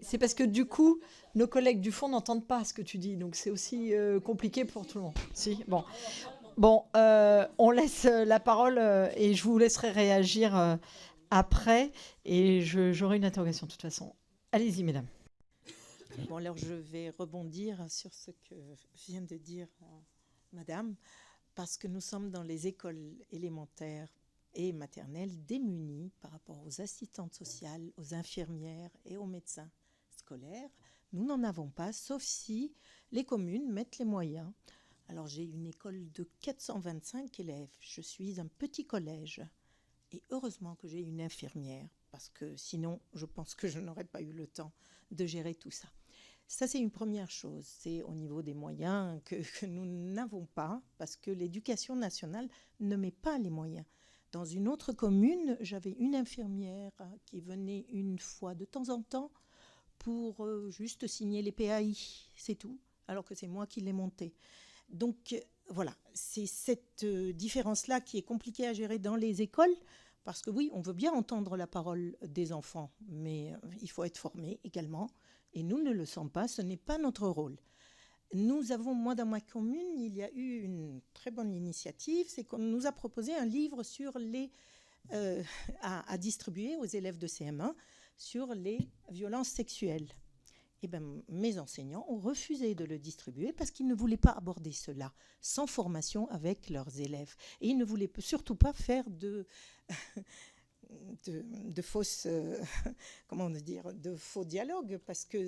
c'est parce que du coup, nos collègues du fond n'entendent pas ce que tu dis, donc c'est aussi compliqué pour tout le monde. Si, bon, on laisse la parole et je vous laisserai réagir après, et j'aurai une interrogation de toute façon. Allez-y, mesdames. Bon, alors je vais rebondir sur ce que vient de dire madame, parce que nous sommes dans les écoles élémentaires et maternelles démunis par rapport aux assistantes sociales, aux infirmières et aux médecins scolaires. Nous n'en avons pas, sauf si les communes mettent les moyens. Alors j'ai une école de 425 élèves, je suis un petit collège, et heureusement que j'ai une infirmière, parce que sinon je pense que je n'aurais pas eu le temps de gérer tout ça. Ça, c'est une première chose, c'est au niveau des moyens que nous n'avons pas, parce que l'éducation nationale ne met pas les moyens. Dans une autre commune, j'avais une infirmière qui venait une fois de temps en temps pour juste signer les PAI, c'est tout, alors que c'est moi qui l'ai monté. Donc voilà, c'est cette différence-là qui est compliquée à gérer dans les écoles, parce que oui, on veut bien entendre la parole des enfants, mais il faut être formé également. Et nous ne le sommes pas, ce n'est pas notre rôle. Nous avons, moi dans ma commune, il y a eu une très bonne initiative, c'est qu'on nous a proposé un livre sur à distribuer aux élèves de CM1 sur les violences sexuelles. Et mes enseignants ont refusé de le distribuer parce qu'ils ne voulaient pas aborder cela sans formation avec leurs élèves. Et ils ne voulaient surtout pas faire de fausses, de faux dialogues, parce que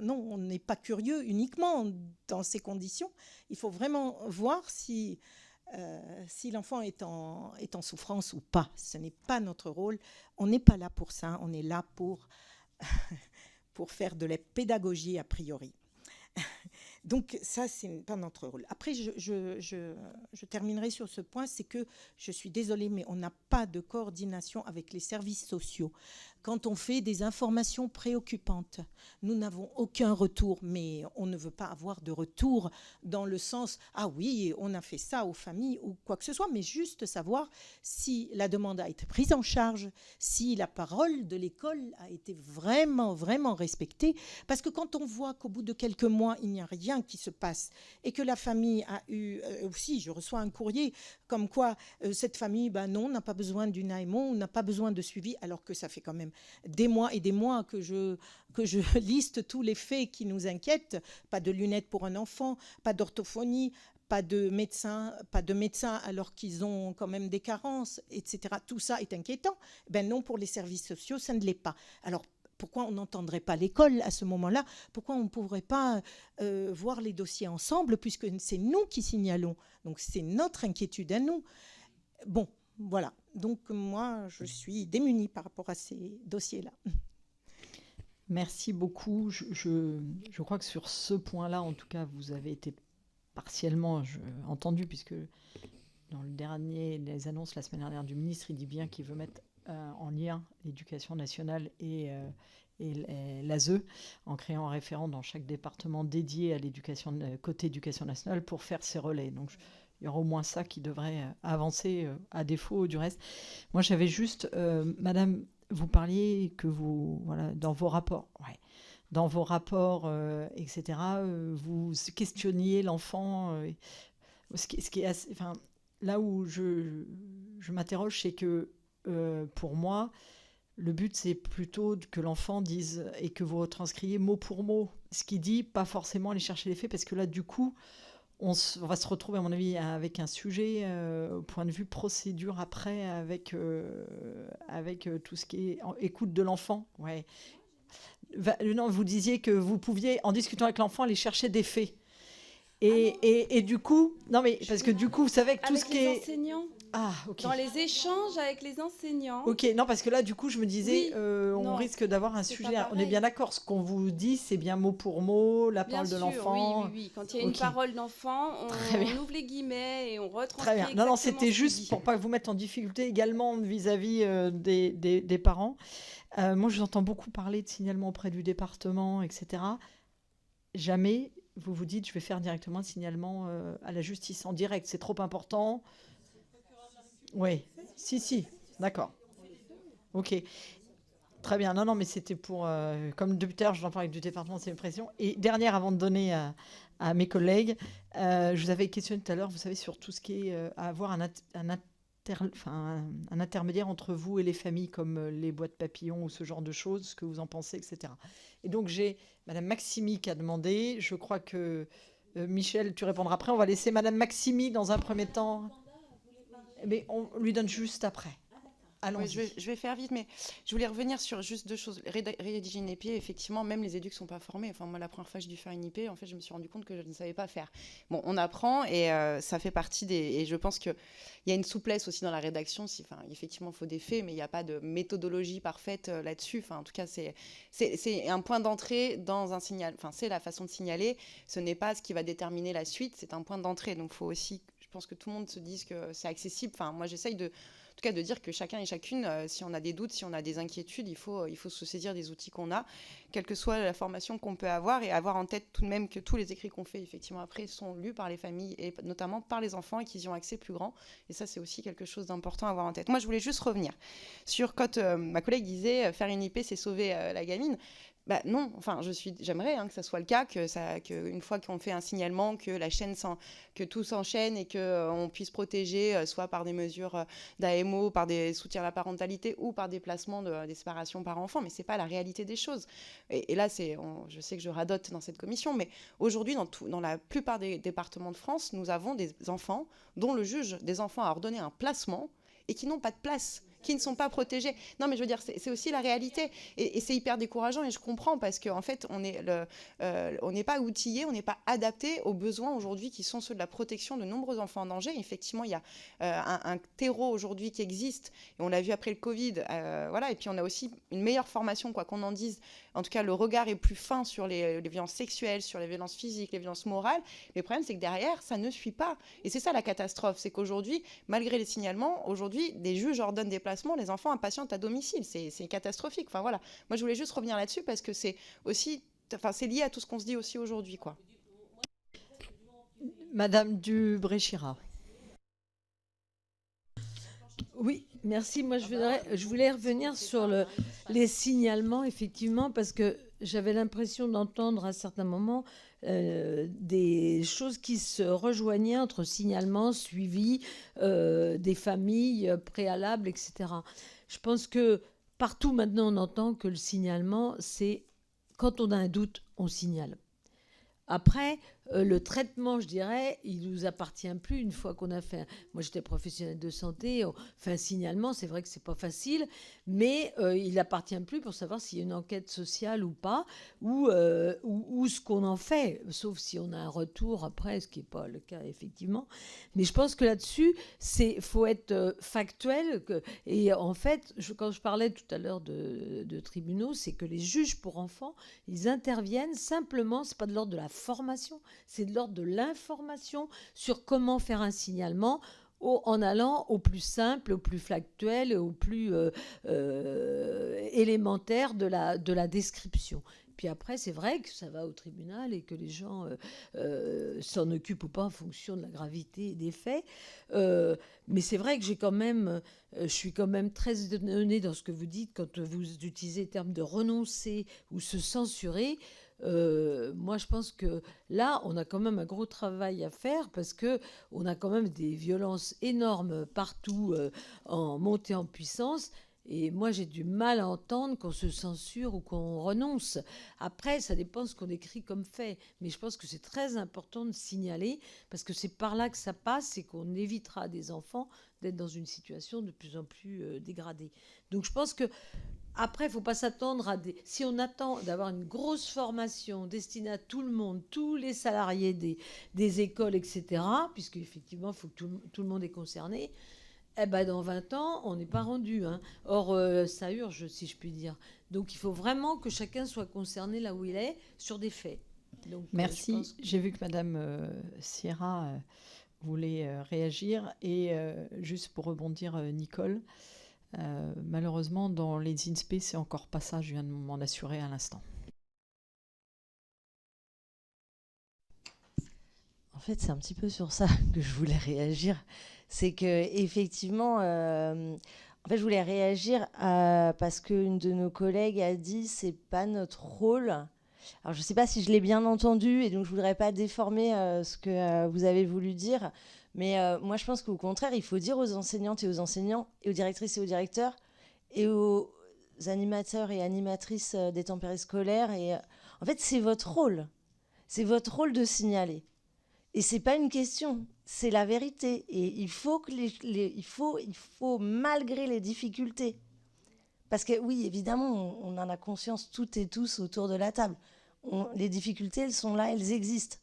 non, on n'est pas curieux uniquement dans ces conditions. Il faut vraiment voir si l'enfant est en souffrance ou pas. Ce n'est pas notre rôle. On n'est pas là pour ça. On est là pour faire de la pédagogie a priori. Donc ça, c'est pas notre rôle. Après, je terminerai sur ce point, c'est que je suis désolée, mais on n'a pas de coordination avec les services sociaux. Quand on fait des informations préoccupantes, nous n'avons aucun retour, mais on ne veut pas avoir de retour dans le sens « Ah oui, on a fait ça aux familles » ou quoi que ce soit, mais juste savoir si la demande a été prise en charge, si la parole de l'école a été vraiment, vraiment respectée. Parce que quand on voit qu'au bout de quelques mois, il n'y a rien qui se passe et que la famille a eu... aussi, je reçois un courrier comme quoi cette famille, non, n'a pas besoin d'une AMO, n'a pas besoin de suivi, alors que ça fait quand même des mois et des mois que je liste tous les faits qui nous inquiètent. Pas de lunettes pour un enfant, pas d'orthophonie, pas de médecins alors qu'ils ont quand même des carences, etc. Tout ça est inquiétant. Non, pour les services sociaux, ça ne l'est pas. Alors, pourquoi on n'entendrait pas l'école à ce moment-là? Pourquoi on ne pourrait pas voir les dossiers ensemble, puisque c'est nous qui signalons? Donc c'est notre inquiétude à nous. Bon, voilà. Donc moi, je suis démunie par rapport à ces dossiers-là. Merci beaucoup. Je crois que sur ce point-là, en tout cas, vous avez été partiellement entendu, puisque dans les annonces la semaine dernière du ministre, il dit bien qu'il veut mettre en lien l'éducation nationale et l'ASE, en créant un référent dans chaque département dédié à l'éducation, côté éducation nationale, pour faire ces relais. Donc, il y aura au moins ça qui devrait avancer, à défaut du reste. Moi, j'avais juste, Madame, vous parliez que vous, voilà, dans vos rapports, etc., vous questionniez l'enfant. Ce qui est assez, enfin, là où je m'interroge, c'est que pour moi, le but, c'est plutôt que l'enfant dise et que vous retranscriviez mot pour mot ce qu'il dit, pas forcément aller chercher les faits, parce que là, du coup, on va se retrouver, à mon avis, avec un sujet au point de vue procédure après, avec tout ce qui est écoute de l'enfant. Ouais. Non, vous disiez que vous pouviez, en discutant avec l'enfant, aller chercher des faits. Et du coup, non mais parce que du coup, vous savez que tout avec ce qui les est enseignants. Ah, ok. Dans les échanges avec les enseignants. Ok, non, parce que là, du coup, je me disais, Oui, on non, risque d'avoir un c'est sujet. pas On est bien pareil. d'accord, ce qu'on vous dit, c'est bien mot pour mot, la Bien parole de sûr, l'enfant. oui. Quand il y a une Ok. parole d'enfant, Très bien. on ouvre les guillemets et on retranscrit. Très bien. Non, exactement c'était ce juste qu'il dit. pour pas vous mettre en difficulté également vis-à-vis des parents. Moi, je vous entends beaucoup parler de signalement auprès du département, etc. Jamais vous vous dites, je vais faire directement un signalement à la justice en direct. C'est trop important. Oui, si, d'accord. Ok. Très bien. Non, mais c'était pour... comme depuis tout à l'heure, j'en parle avec du département, c'est une pression. Et dernière, avant de donner à mes collègues, je vous avais questionné tout à l'heure, vous savez, sur tout ce qui est à avoir un intermédiaire entre vous et les familles, comme les boîtes papillons ou ce genre de choses, ce que vous en pensez, etc. Et donc, j'ai Madame Maximi qui a demandé. Je crois que, Michel, tu répondras après. On va laisser Madame Maximi dans un premier temps. Mais on lui donne juste après. Allons-y. Oui, je vais faire vite, mais je voulais revenir sur juste deux choses. Rédiger une IP, effectivement, même les éducs ne sont pas formés. Enfin, moi, la première fois que j'ai dû faire une IP, en fait, je me suis rendu compte que je ne savais pas faire. Bon, on apprend et ça fait partie des... Et je pense qu'il y a une souplesse aussi dans la rédaction. Effectivement, il faut des faits, mais il n'y a pas de méthodologie parfaite là-dessus. Enfin, en tout cas, c'est un point d'entrée dans un signal. Enfin, c'est la façon de signaler. Ce n'est pas ce qui va déterminer la suite. C'est un point d'entrée. Donc, il faut aussi... Je pense que tout le monde se dise que c'est accessible. Enfin, moi, j'essaye de dire que chacun et chacune, si on a des doutes, si on a des inquiétudes, il faut se saisir des outils qu'on a, quelle que soit la formation qu'on peut avoir, et avoir en tête tout de même que tous les écrits qu'on fait, effectivement, après, sont lus par les familles, et notamment par les enfants, et qu'ils y ont accès plus grand. Et ça, c'est aussi quelque chose d'important à avoir en tête. Moi, je voulais juste revenir sur quand ma collègue disait faire une IP, c'est sauver la gamine. Bah non, enfin, j'aimerais que ça soit le cas, qu'une fois qu'on fait un signalement, que la chaîne, que tout s'enchaîne et qu'on puisse protéger, soit par des mesures d'AMO, par des soutiens à la parentalité ou par des placements des séparations par enfant, mais c'est pas la réalité des choses. Et là, je sais que je radote dans cette commission, mais aujourd'hui, dans la plupart des départements de France, nous avons des enfants dont le juge des enfants a ordonné un placement et qui n'ont pas de place, qui ne sont pas protégés. Non, mais je veux dire, c'est aussi la réalité. Et c'est hyper décourageant, et je comprends, parce qu'en fait, on n'est pas outillé, on n'est pas adapté aux besoins aujourd'hui qui sont ceux de la protection de nombreux enfants en danger. Effectivement, il y a un terreau aujourd'hui qui existe, et on l'a vu après le Covid. Voilà, et puis on a aussi une meilleure formation, quoi qu'on en dise. En tout cas, le regard est plus fin sur les violences sexuelles, sur les violences physiques, les violences morales. Mais le problème, c'est que derrière, ça ne suit pas. Et c'est ça la catastrophe, c'est qu'aujourd'hui, malgré les signalements, aujourd'hui, des juges ordonnent des placements, les enfants impatientent à domicile. C'est catastrophique. Enfin voilà. Moi, je voulais juste revenir là-dessus parce que c'est aussi, c'est lié à tout ce qu'on se dit aussi aujourd'hui, quoi. Madame Dubré-Chirat. Oui, merci. Moi, je voulais revenir sur les signalements, effectivement, parce que j'avais l'impression d'entendre à certains moments des choses qui se rejoignaient entre signalement, suivi des familles préalables, etc. Je pense que partout maintenant, on entend que le signalement, c'est quand on a un doute, on signale. Après, le traitement, je dirais, il nous appartient plus une fois qu'on a fait. Moi, j'étais professionnelle de santé, on fait un signalement, c'est vrai que c'est pas facile, mais il appartient plus pour savoir s'il y a une enquête sociale ou pas, ou ce qu'on en fait, sauf si on a un retour après, ce qui n'est pas le cas effectivement. Mais je pense que là-dessus, faut être factuel. Et en fait, quand je parlais tout à l'heure de tribunaux, c'est que les juges pour enfants, ils interviennent simplement, c'est pas de l'ordre de la formation, c'est de l'ordre de l'information sur comment faire un signalement en allant au plus simple, au plus factuel, au plus élémentaire de la description. Puis après, c'est vrai que ça va au tribunal et que les gens s'en occupent ou pas en fonction de la gravité des faits. Mais c'est vrai que je suis quand même très étonnée dans ce que vous dites quand vous utilisez le terme de renoncer ou se censurer. Moi, je pense que là, on a quand même un gros travail à faire parce que on a quand même des violences énormes partout en montée en puissance. Et moi, j'ai du mal à entendre qu'on se censure ou qu'on renonce. Après, ça dépend de ce qu'on écrit comme fait. Mais je pense que c'est très important de signaler parce que c'est par là que ça passe et qu'on évitera à des enfants d'être dans une situation de plus en plus dégradée. Donc, je pense que après, il ne faut pas s'attendre à des... Si on attend d'avoir une grosse formation destinée à tout le monde, tous les salariés des écoles, etc., puisque effectivement, il faut que tout le monde est concerné, eh ben, dans 20 ans, on n'est pas rendu. Hein. Or, ça urge, si je puis dire. Donc, il faut vraiment que chacun soit concerné là où il est, sur des faits. Donc, merci. J'ai vu que Madame Sierra voulait réagir. Et juste pour rebondir, Nicole, malheureusement, dans les INSPE, c'est encore pas ça. Je viens de m'en assurer à l'instant. En fait, c'est un petit peu sur ça que je voulais réagir. C'est que effectivement, en fait, je voulais réagir parce qu'une de nos collègues a dit c'est pas notre rôle. Alors, je sais pas si je l'ai bien entendu et donc je voudrais pas déformer ce que vous avez voulu dire. Mais moi, je pense qu'au contraire, il faut dire aux enseignantes et aux enseignants et aux directrices et aux directeurs et aux animateurs et animatrices des temps périscolaires. Et en fait, c'est votre rôle. C'est votre rôle de signaler. Et c'est pas une question, c'est la vérité. Et il faut que il faut malgré les difficultés, parce que oui, évidemment, on en a conscience toutes et tous autour de la table. Les difficultés, elles sont là, elles existent.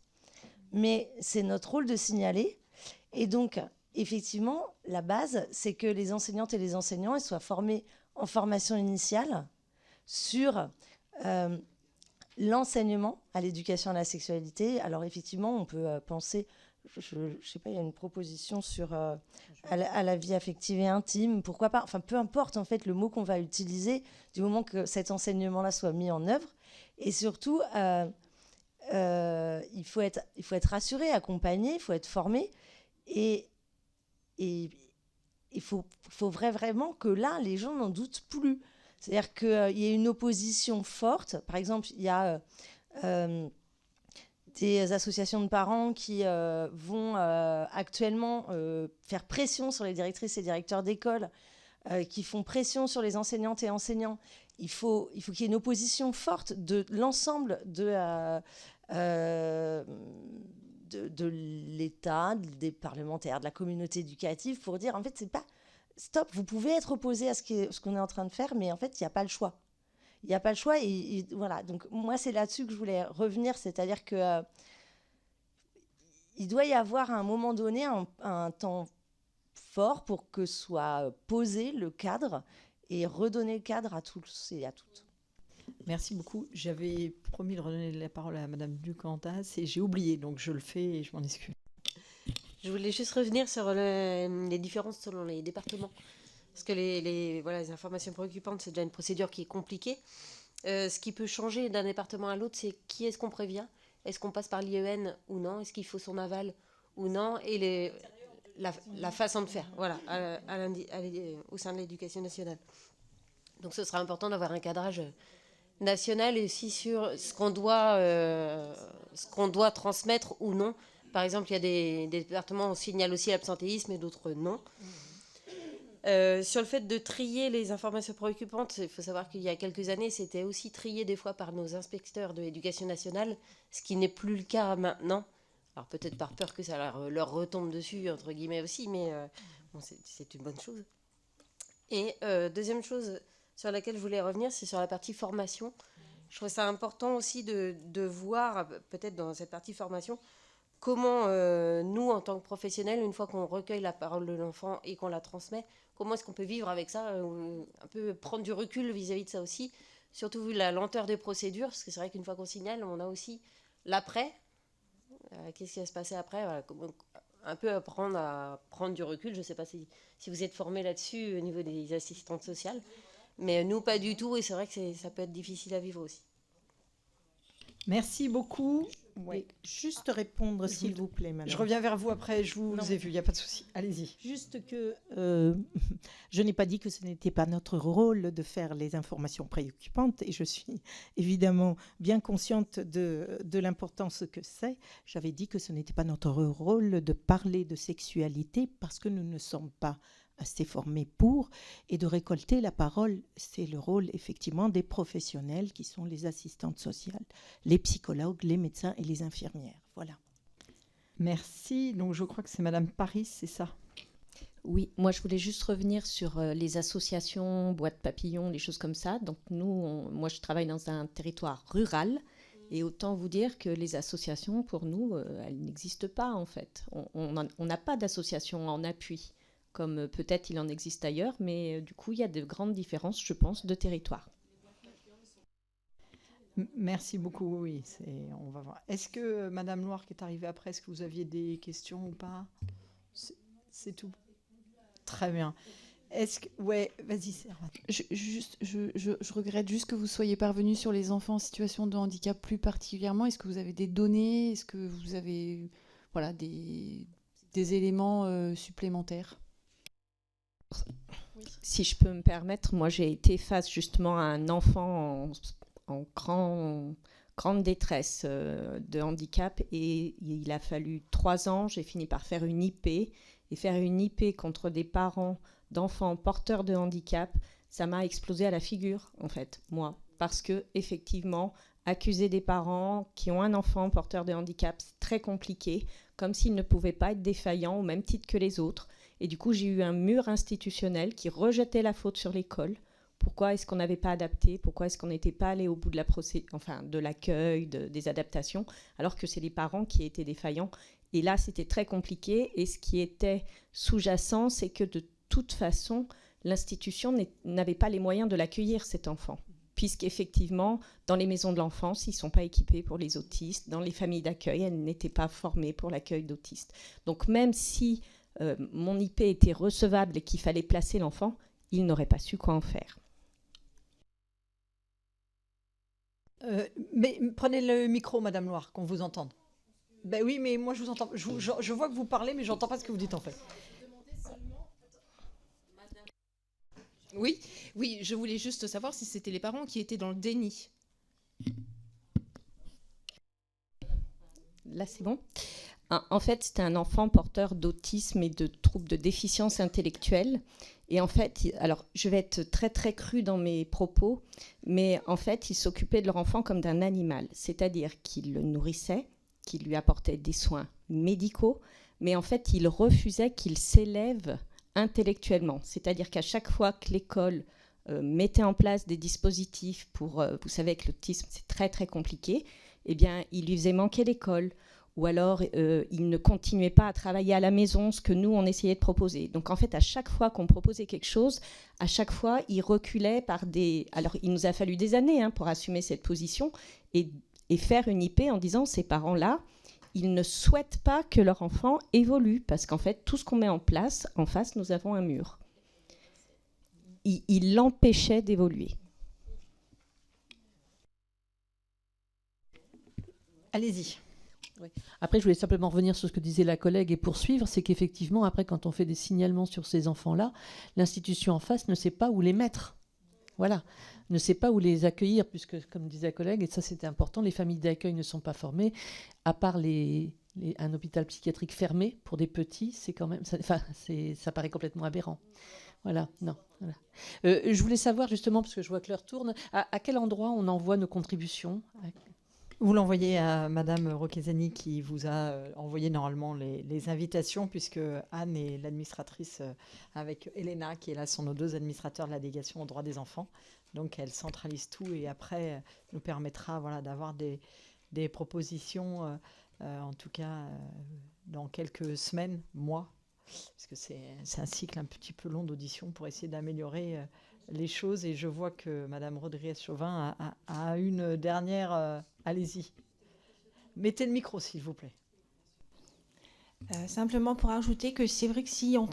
Mais c'est notre rôle de signaler. Et donc, effectivement, la base, c'est que les enseignantes et les enseignants elles soient formés en formation initiale sur l'enseignement à l'éducation à la sexualité. Alors effectivement, on peut penser, je ne sais pas, il y a une proposition sur à la vie affective et intime, pourquoi pas, enfin peu importe en fait le mot qu'on va utiliser du moment que cet enseignement-là soit mis en œuvre. Et surtout, il faut être rassuré, accompagné, il faut être formé et il faut vraiment que là, les gens n'en doutent plus. C'est-à-dire qu'il y a une opposition forte. Par exemple, il y a des associations de parents qui vont actuellement faire pression sur les directrices et directeurs d'école, qui font pression sur les enseignantes et enseignants. Il faut qu'il y ait une opposition forte de l'ensemble de l'État, des parlementaires, de la communauté éducative, pour dire, en fait, c'est pas... Stop, vous pouvez être opposé à ce qu'on est en train de faire, mais en fait, il n'y a pas le choix. Il n'y a pas le choix, et voilà. Donc, moi, c'est là-dessus que je voulais revenir, c'est-à-dire que il doit y avoir à un moment donné un temps fort pour que soit posé le cadre et redonner le cadre à tous et à toutes. Merci beaucoup. J'avais promis de redonner la parole à Madame Ducantas et j'ai oublié, donc je le fais et je m'en excuse. Je voulais juste revenir sur les différences selon les départements. Parce que les informations préoccupantes, c'est déjà une procédure qui est compliquée. Ce qui peut changer d'un département à l'autre, c'est qui est-ce qu'on prévient ? Est-ce qu'on passe par l'IEN ou non ? Est-ce qu'il faut son aval ou non ? Et la façon de faire, voilà, au sein de l'éducation nationale. Donc ce sera important d'avoir un cadrage national et aussi sur ce qu'on doit transmettre ou non. Par exemple, il y a des départements où on signale aussi l'absentéisme et d'autres non. Sur le fait de trier les informations préoccupantes, il faut savoir qu'il y a quelques années, c'était aussi trié des fois par nos inspecteurs de l'éducation nationale, ce qui n'est plus le cas maintenant. Alors peut-être par peur que ça leur retombe dessus, entre guillemets aussi, mais bon, c'est une bonne chose. Et deuxième chose sur laquelle je voulais revenir, c'est sur la partie formation. Je trouve ça important aussi de voir, peut-être dans cette partie formation, comment nous, en tant que professionnels, une fois qu'on recueille la parole de l'enfant et qu'on la transmet, comment est-ce qu'on peut vivre avec ça, un peu prendre du recul vis-à-vis de ça aussi, surtout vu la lenteur des procédures, parce que c'est vrai qu'une fois qu'on signale, on a aussi l'après. Qu'est-ce qui va se passer après, voilà, un peu apprendre à prendre du recul. Je ne sais pas si vous êtes formés là-dessus au niveau des assistantes sociales, mais nous, pas du tout, et c'est vrai que ça peut être difficile à vivre aussi. Merci beaucoup. Oui. Juste répondre, s'il vous plaît, madame. Je reviens vers vous après, je vous ai vu, il n'y a pas de souci. Allez-y. Juste que je n'ai pas dit que ce n'était pas notre rôle de faire les informations préoccupantes, et je suis évidemment bien consciente de l'importance que c'est. J'avais dit que ce n'était pas notre rôle de parler de sexualité parce que nous ne sommes pas assez formés pour, et de récolter la parole, c'est le rôle effectivement des professionnels qui sont les assistantes sociales, les psychologues, les médecins et les infirmières. Voilà. Merci. Donc je crois que c'est Madame Paris, c'est ça? Oui, moi je voulais juste revenir sur les associations, boîtes papillons, les choses comme ça. Donc moi je travaille dans un territoire rural. Et autant vous dire que les associations, pour nous, elles n'existent pas en fait. On n'a pas d'association en appui, comme peut-être il en existe ailleurs, mais du coup, il y a de grandes différences, je pense, de territoire. Merci beaucoup, oui, on va voir. Est-ce que Madame Loire qui est arrivée après, est-ce que vous aviez des questions ou pas? C'est tout. Très bien. Est-ce que... Ouais, vas-y, Servat. Je regrette juste que vous soyez parvenu sur les enfants en situation de handicap plus particulièrement. Est-ce que vous avez des données? Est-ce que vous avez des éléments supplémentaires? Si je peux me permettre, moi j'ai été face justement à un enfant en grande détresse de handicap, et il a fallu 3 ans, j'ai fini par faire une IP, et faire une IP contre des parents d'enfants porteurs de handicap, ça m'a explosé à la figure en fait, moi, parce que effectivement, accuser des parents qui ont un enfant porteur de handicap, c'est très compliqué, comme s'ils ne pouvaient pas être défaillants au même titre que les autres. Et du coup, j'ai eu un mur institutionnel qui rejetait la faute sur l'école. Pourquoi est-ce qu'on n'avait pas adapté? Pourquoi est-ce qu'on n'était pas allé au bout de de l'accueil, des adaptations, alors que c'est les parents qui étaient défaillants? Et là, c'était très compliqué. Et ce qui était sous-jacent, c'est que de toute façon, l'institution n'avait pas les moyens de l'accueillir, cet enfant. Puisqu'effectivement, dans les maisons de l'enfance, ils ne sont pas équipés pour les autistes. Dans les familles d'accueil, elles n'étaient pas formées pour l'accueil d'autistes. Donc même si mon IP était recevable et qu'il fallait placer l'enfant, il n'aurait pas su quoi en faire. Mais prenez le micro, Madame Loire, qu'on vous entende. Ben oui, mais moi je vous entends. Je vois que vous parlez, mais j'entends pas ce que vous dites en fait. Oui, je voulais juste savoir si c'était les parents qui étaient dans le déni. Là, c'est bon. En fait, c'était un enfant porteur d'autisme et de troubles de déficience intellectuelle. Et en fait, alors, je vais être très, très crue dans mes propos, mais en fait, ils s'occupaient de leur enfant comme d'un animal. C'est-à-dire qu'ils le nourrissaient, qu'ils lui apportaient des soins médicaux, mais en fait, ils refusaient qu'il s'élève intellectuellement. C'est-à-dire qu'à chaque fois que l'école mettait en place des dispositifs pour... vous savez que l'autisme, c'est très, très compliqué. Eh bien, il lui faisait manquer l'école. Ou alors, il ne continuait pas à travailler à la maison, ce que nous, on essayait de proposer. Donc, en fait, à chaque fois qu'on proposait quelque chose, à chaque fois, il reculait par des... Alors, il nous a fallu des années pour assumer cette position et faire une IP en disant, ces parents-là, ils ne souhaitent pas que leur enfant évolue, parce qu'en fait, tout ce qu'on met en place, en face, nous avons un mur. Il l'empêchait d'évoluer. Allez-y. Oui. Après, je voulais simplement revenir sur ce que disait la collègue et poursuivre, c'est qu'effectivement, après, quand on fait des signalements sur ces enfants-là, l'institution en face ne sait pas où les mettre. Voilà, ne sait pas où les accueillir, puisque, comme disait la collègue, et ça c'était important, les familles d'accueil ne sont pas formées, à part un hôpital psychiatrique fermé pour des petits, c'est quand même, ça paraît complètement aberrant. Voilà, non. Voilà. Je voulais savoir justement, parce que je vois que l'heure tourne, à quel endroit on envoie nos contributions? Vous l'envoyez à Madame Roquezani qui vous a envoyé normalement les invitations, puisque Anne est l'administratrice avec Elena qui est là, sont nos 2 administrateurs de la délégation aux droits des enfants. Donc elle centralise tout et après nous permettra voilà, d'avoir des propositions, en tout cas dans quelques semaines, mois, parce que c'est un cycle un petit peu long d'audition pour essayer d'améliorer les choses. Et je vois que Madame Rodriguez-Chauvin a une dernière... allez-y. Mettez le micro, s'il vous plaît. Simplement pour ajouter que c'est vrai que si on...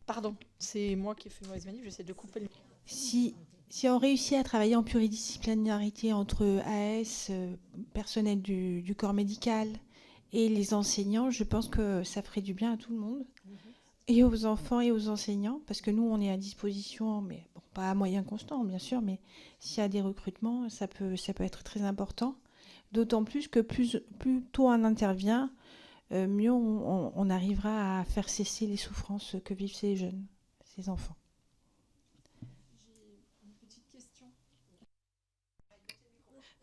Pardon, c'est moi qui ai fait une mauvaise manip, j'essaie de couper le micro. Si on réussit à travailler en pluridisciplinarité entre AS, personnel du corps médical et les enseignants, je pense que ça ferait du bien à tout le monde, et aux enfants et aux enseignants, parce que nous, on est à disposition, mais bon, pas à moyen constant, bien sûr, mais s'il y a des recrutements, ça peut être très important. D'autant plus que plus tôt on intervient, mieux on arrivera à faire cesser les souffrances que vivent ces jeunes, ces enfants.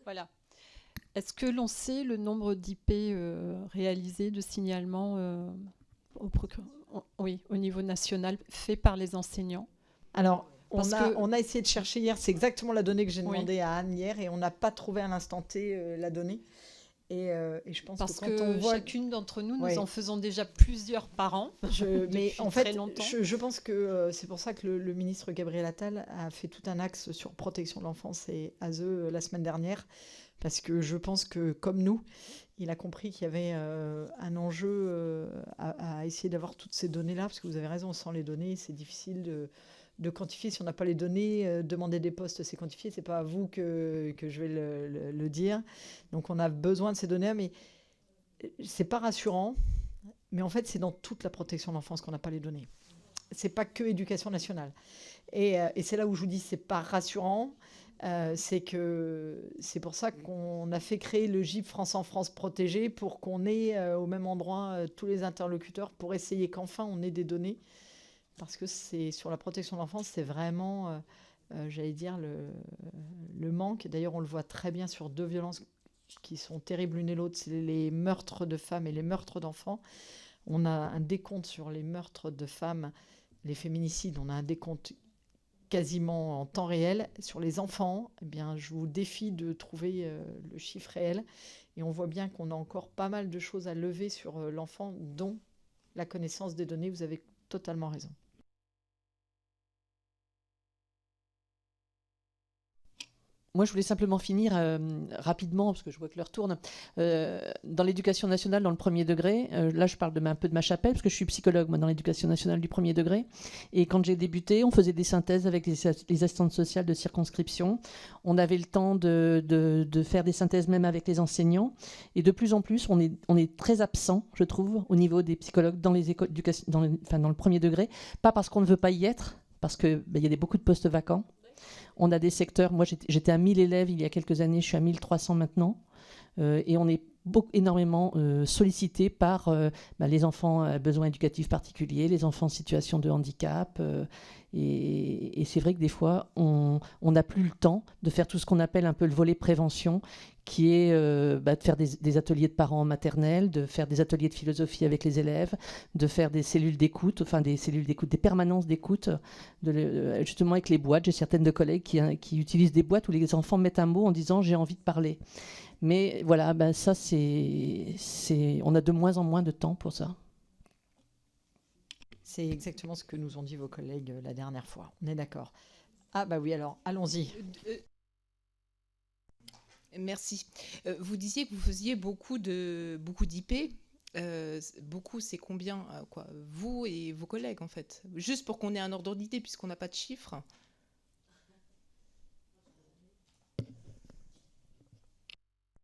Voilà. Est-ce que l'on sait le nombre d'IP réalisés, de signalements au niveau national, fait par les enseignants? Alors, on a essayé de chercher hier, c'est exactement la donnée que j'ai demandé Oui. à Anne hier, et on n'a pas trouvé à l'instant T la donnée. Et je pense Parce que quand on voit... chacune d'entre nous, Ouais. nous en faisons déjà plusieurs par an, Mais depuis en fait, très longtemps. je pense que c'est pour ça que le ministre Gabriel Attal a fait tout un axe sur protection de l'enfance et ASE la semaine dernière, parce que je pense que, comme nous, il a compris qu'il y avait un enjeu à essayer d'avoir toutes ces données-là, parce que vous avez raison, sans les données, c'est difficile de quantifier. Si on n'a pas les données, demander des postes, c'est quantifié. C'est pas à vous que je vais le dire. Donc, on a besoin de ces données, mais c'est pas rassurant. Mais en fait, c'est dans toute la protection de l'enfance qu'on n'a pas les données. C'est pas que éducation nationale. Et c'est là où je vous dis, c'est pas rassurant. C'est pour ça qu'on a fait créer le GIP France en France protégé, pour qu'on ait au même endroit tous les interlocuteurs, pour essayer qu'enfin on ait des données. Parce que c'est sur la protection de l'enfance, c'est vraiment, j'allais dire, le manque. D'ailleurs, on le voit très bien sur 2 violences qui sont terribles l'une et l'autre, c'est les meurtres de femmes et les meurtres d'enfants. On a un décompte sur les meurtres de femmes, les féminicides, on a un décompte quasiment en temps réel. Sur les enfants, eh bien, je vous défie de trouver le chiffre réel. Et on voit bien qu'on a encore pas mal de choses à lever sur l'enfant, dont la connaissance des données. Vous avez totalement raison. Moi, je voulais simplement finir rapidement, parce que je vois que l'heure tourne. Dans l'éducation nationale, dans le premier degré, là, je parle un peu de ma chapelle, parce que je suis psychologue, moi, dans l'éducation nationale du premier degré. Et quand j'ai débuté, on faisait des synthèses avec les assistantes sociales de circonscription. On avait le temps de faire des synthèses même avec les enseignants. Et de plus en plus, on est très absent, je trouve, au niveau des psychologues dans les écoles, dans le premier degré. Pas parce qu'on ne veut pas y être, parce qu'il y a beaucoup de postes vacants. On a des secteurs, moi j'étais à 1000 élèves il y a quelques années, je suis à 1300 maintenant, et on est énormément sollicité par les enfants à besoins éducatifs particuliers, les enfants en situation de handicap, et c'est vrai que des fois on n'a plus le temps de faire tout ce qu'on appelle un peu le volet prévention, qui est de faire des ateliers de parents en maternelle, de faire des ateliers de philosophie avec les élèves, de faire des cellules d'écoute, des permanences d'écoute, justement avec les boîtes. J'ai certaines de collègues qui utilisent des boîtes où les enfants mettent un mot en disant « j'ai envie de parler ». Mais voilà, ça on a de moins en moins de temps pour ça. C'est exactement ce que nous ont dit vos collègues la dernière fois. On est d'accord. Ah bah oui, alors allons-y. Merci. Vous disiez que vous faisiez beaucoup d'IP. Beaucoup, c'est combien quoi, vous et vos collègues, en fait? Juste pour qu'on ait un ordre d'idée, puisqu'on n'a pas de chiffres.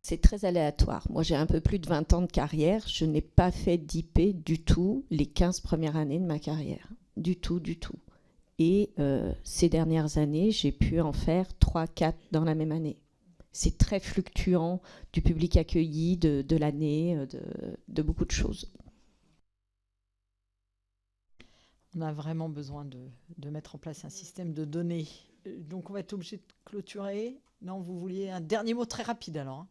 C'est très aléatoire. Moi, j'ai un peu plus de 20 ans de carrière. Je n'ai pas fait d'IP du tout les 15 premières années de ma carrière. Du tout, du tout. Et ces dernières années, j'ai pu en faire 3-4 dans la même année. C'est très fluctuant du public accueilli, de l'année, de beaucoup de choses. On a vraiment besoin de mettre en place un système de données. Donc, on va être obligé de clôturer. Non, vous vouliez un dernier mot très rapide, alors.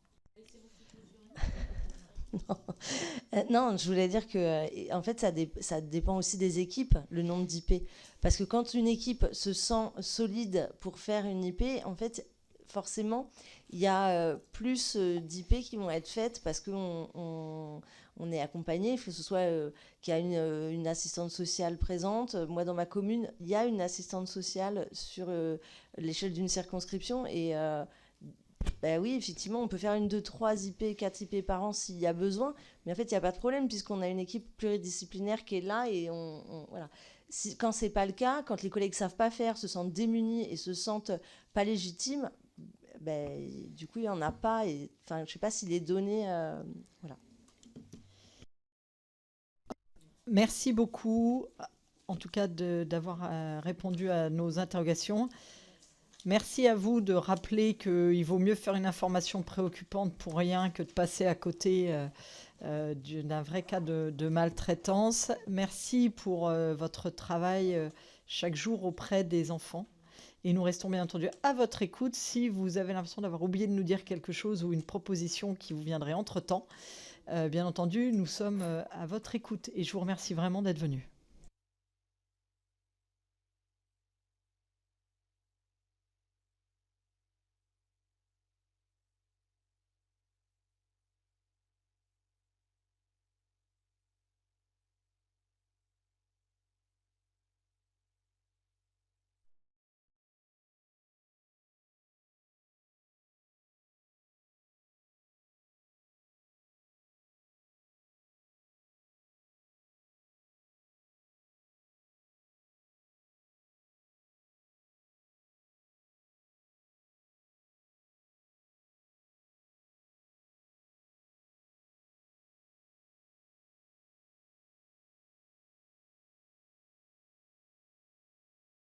Non, je voulais dire que en fait, ça dépend aussi des équipes, le nombre d'IP. Parce que quand une équipe se sent solide pour faire une IP, en fait, forcément, il y a plus d'IP qui vont être faites parce qu'on est accompagné. Il faut que ce soit qu'il y a une assistante sociale présente. Moi, dans ma commune, il y a une assistante sociale sur l'échelle d'une circonscription. Et ben oui, effectivement, on peut faire 1, 2, 3 IP, 4 IP par an s'il y a besoin. Mais en fait, il n'y a pas de problème puisqu'on a une équipe pluridisciplinaire qui est là. Et voilà. Quand ce n'est pas le cas, quand les collègues ne savent pas faire, se sentent démunis et se sentent pas légitimes, ben, du coup, il n'y en a pas. Et, je ne sais pas si les données... voilà. Merci beaucoup, en tout cas, d'avoir répondu à nos interrogations. Merci à vous de rappeler qu'il vaut mieux faire une information préoccupante pour rien que de passer à côté d'un vrai cas de maltraitance. Merci pour votre travail chaque jour auprès des enfants. Et nous restons bien entendu à votre écoute si vous avez l'impression d'avoir oublié de nous dire quelque chose ou une proposition qui vous viendrait entre-temps. Bien entendu, nous sommes à votre écoute et je vous remercie vraiment d'être venu.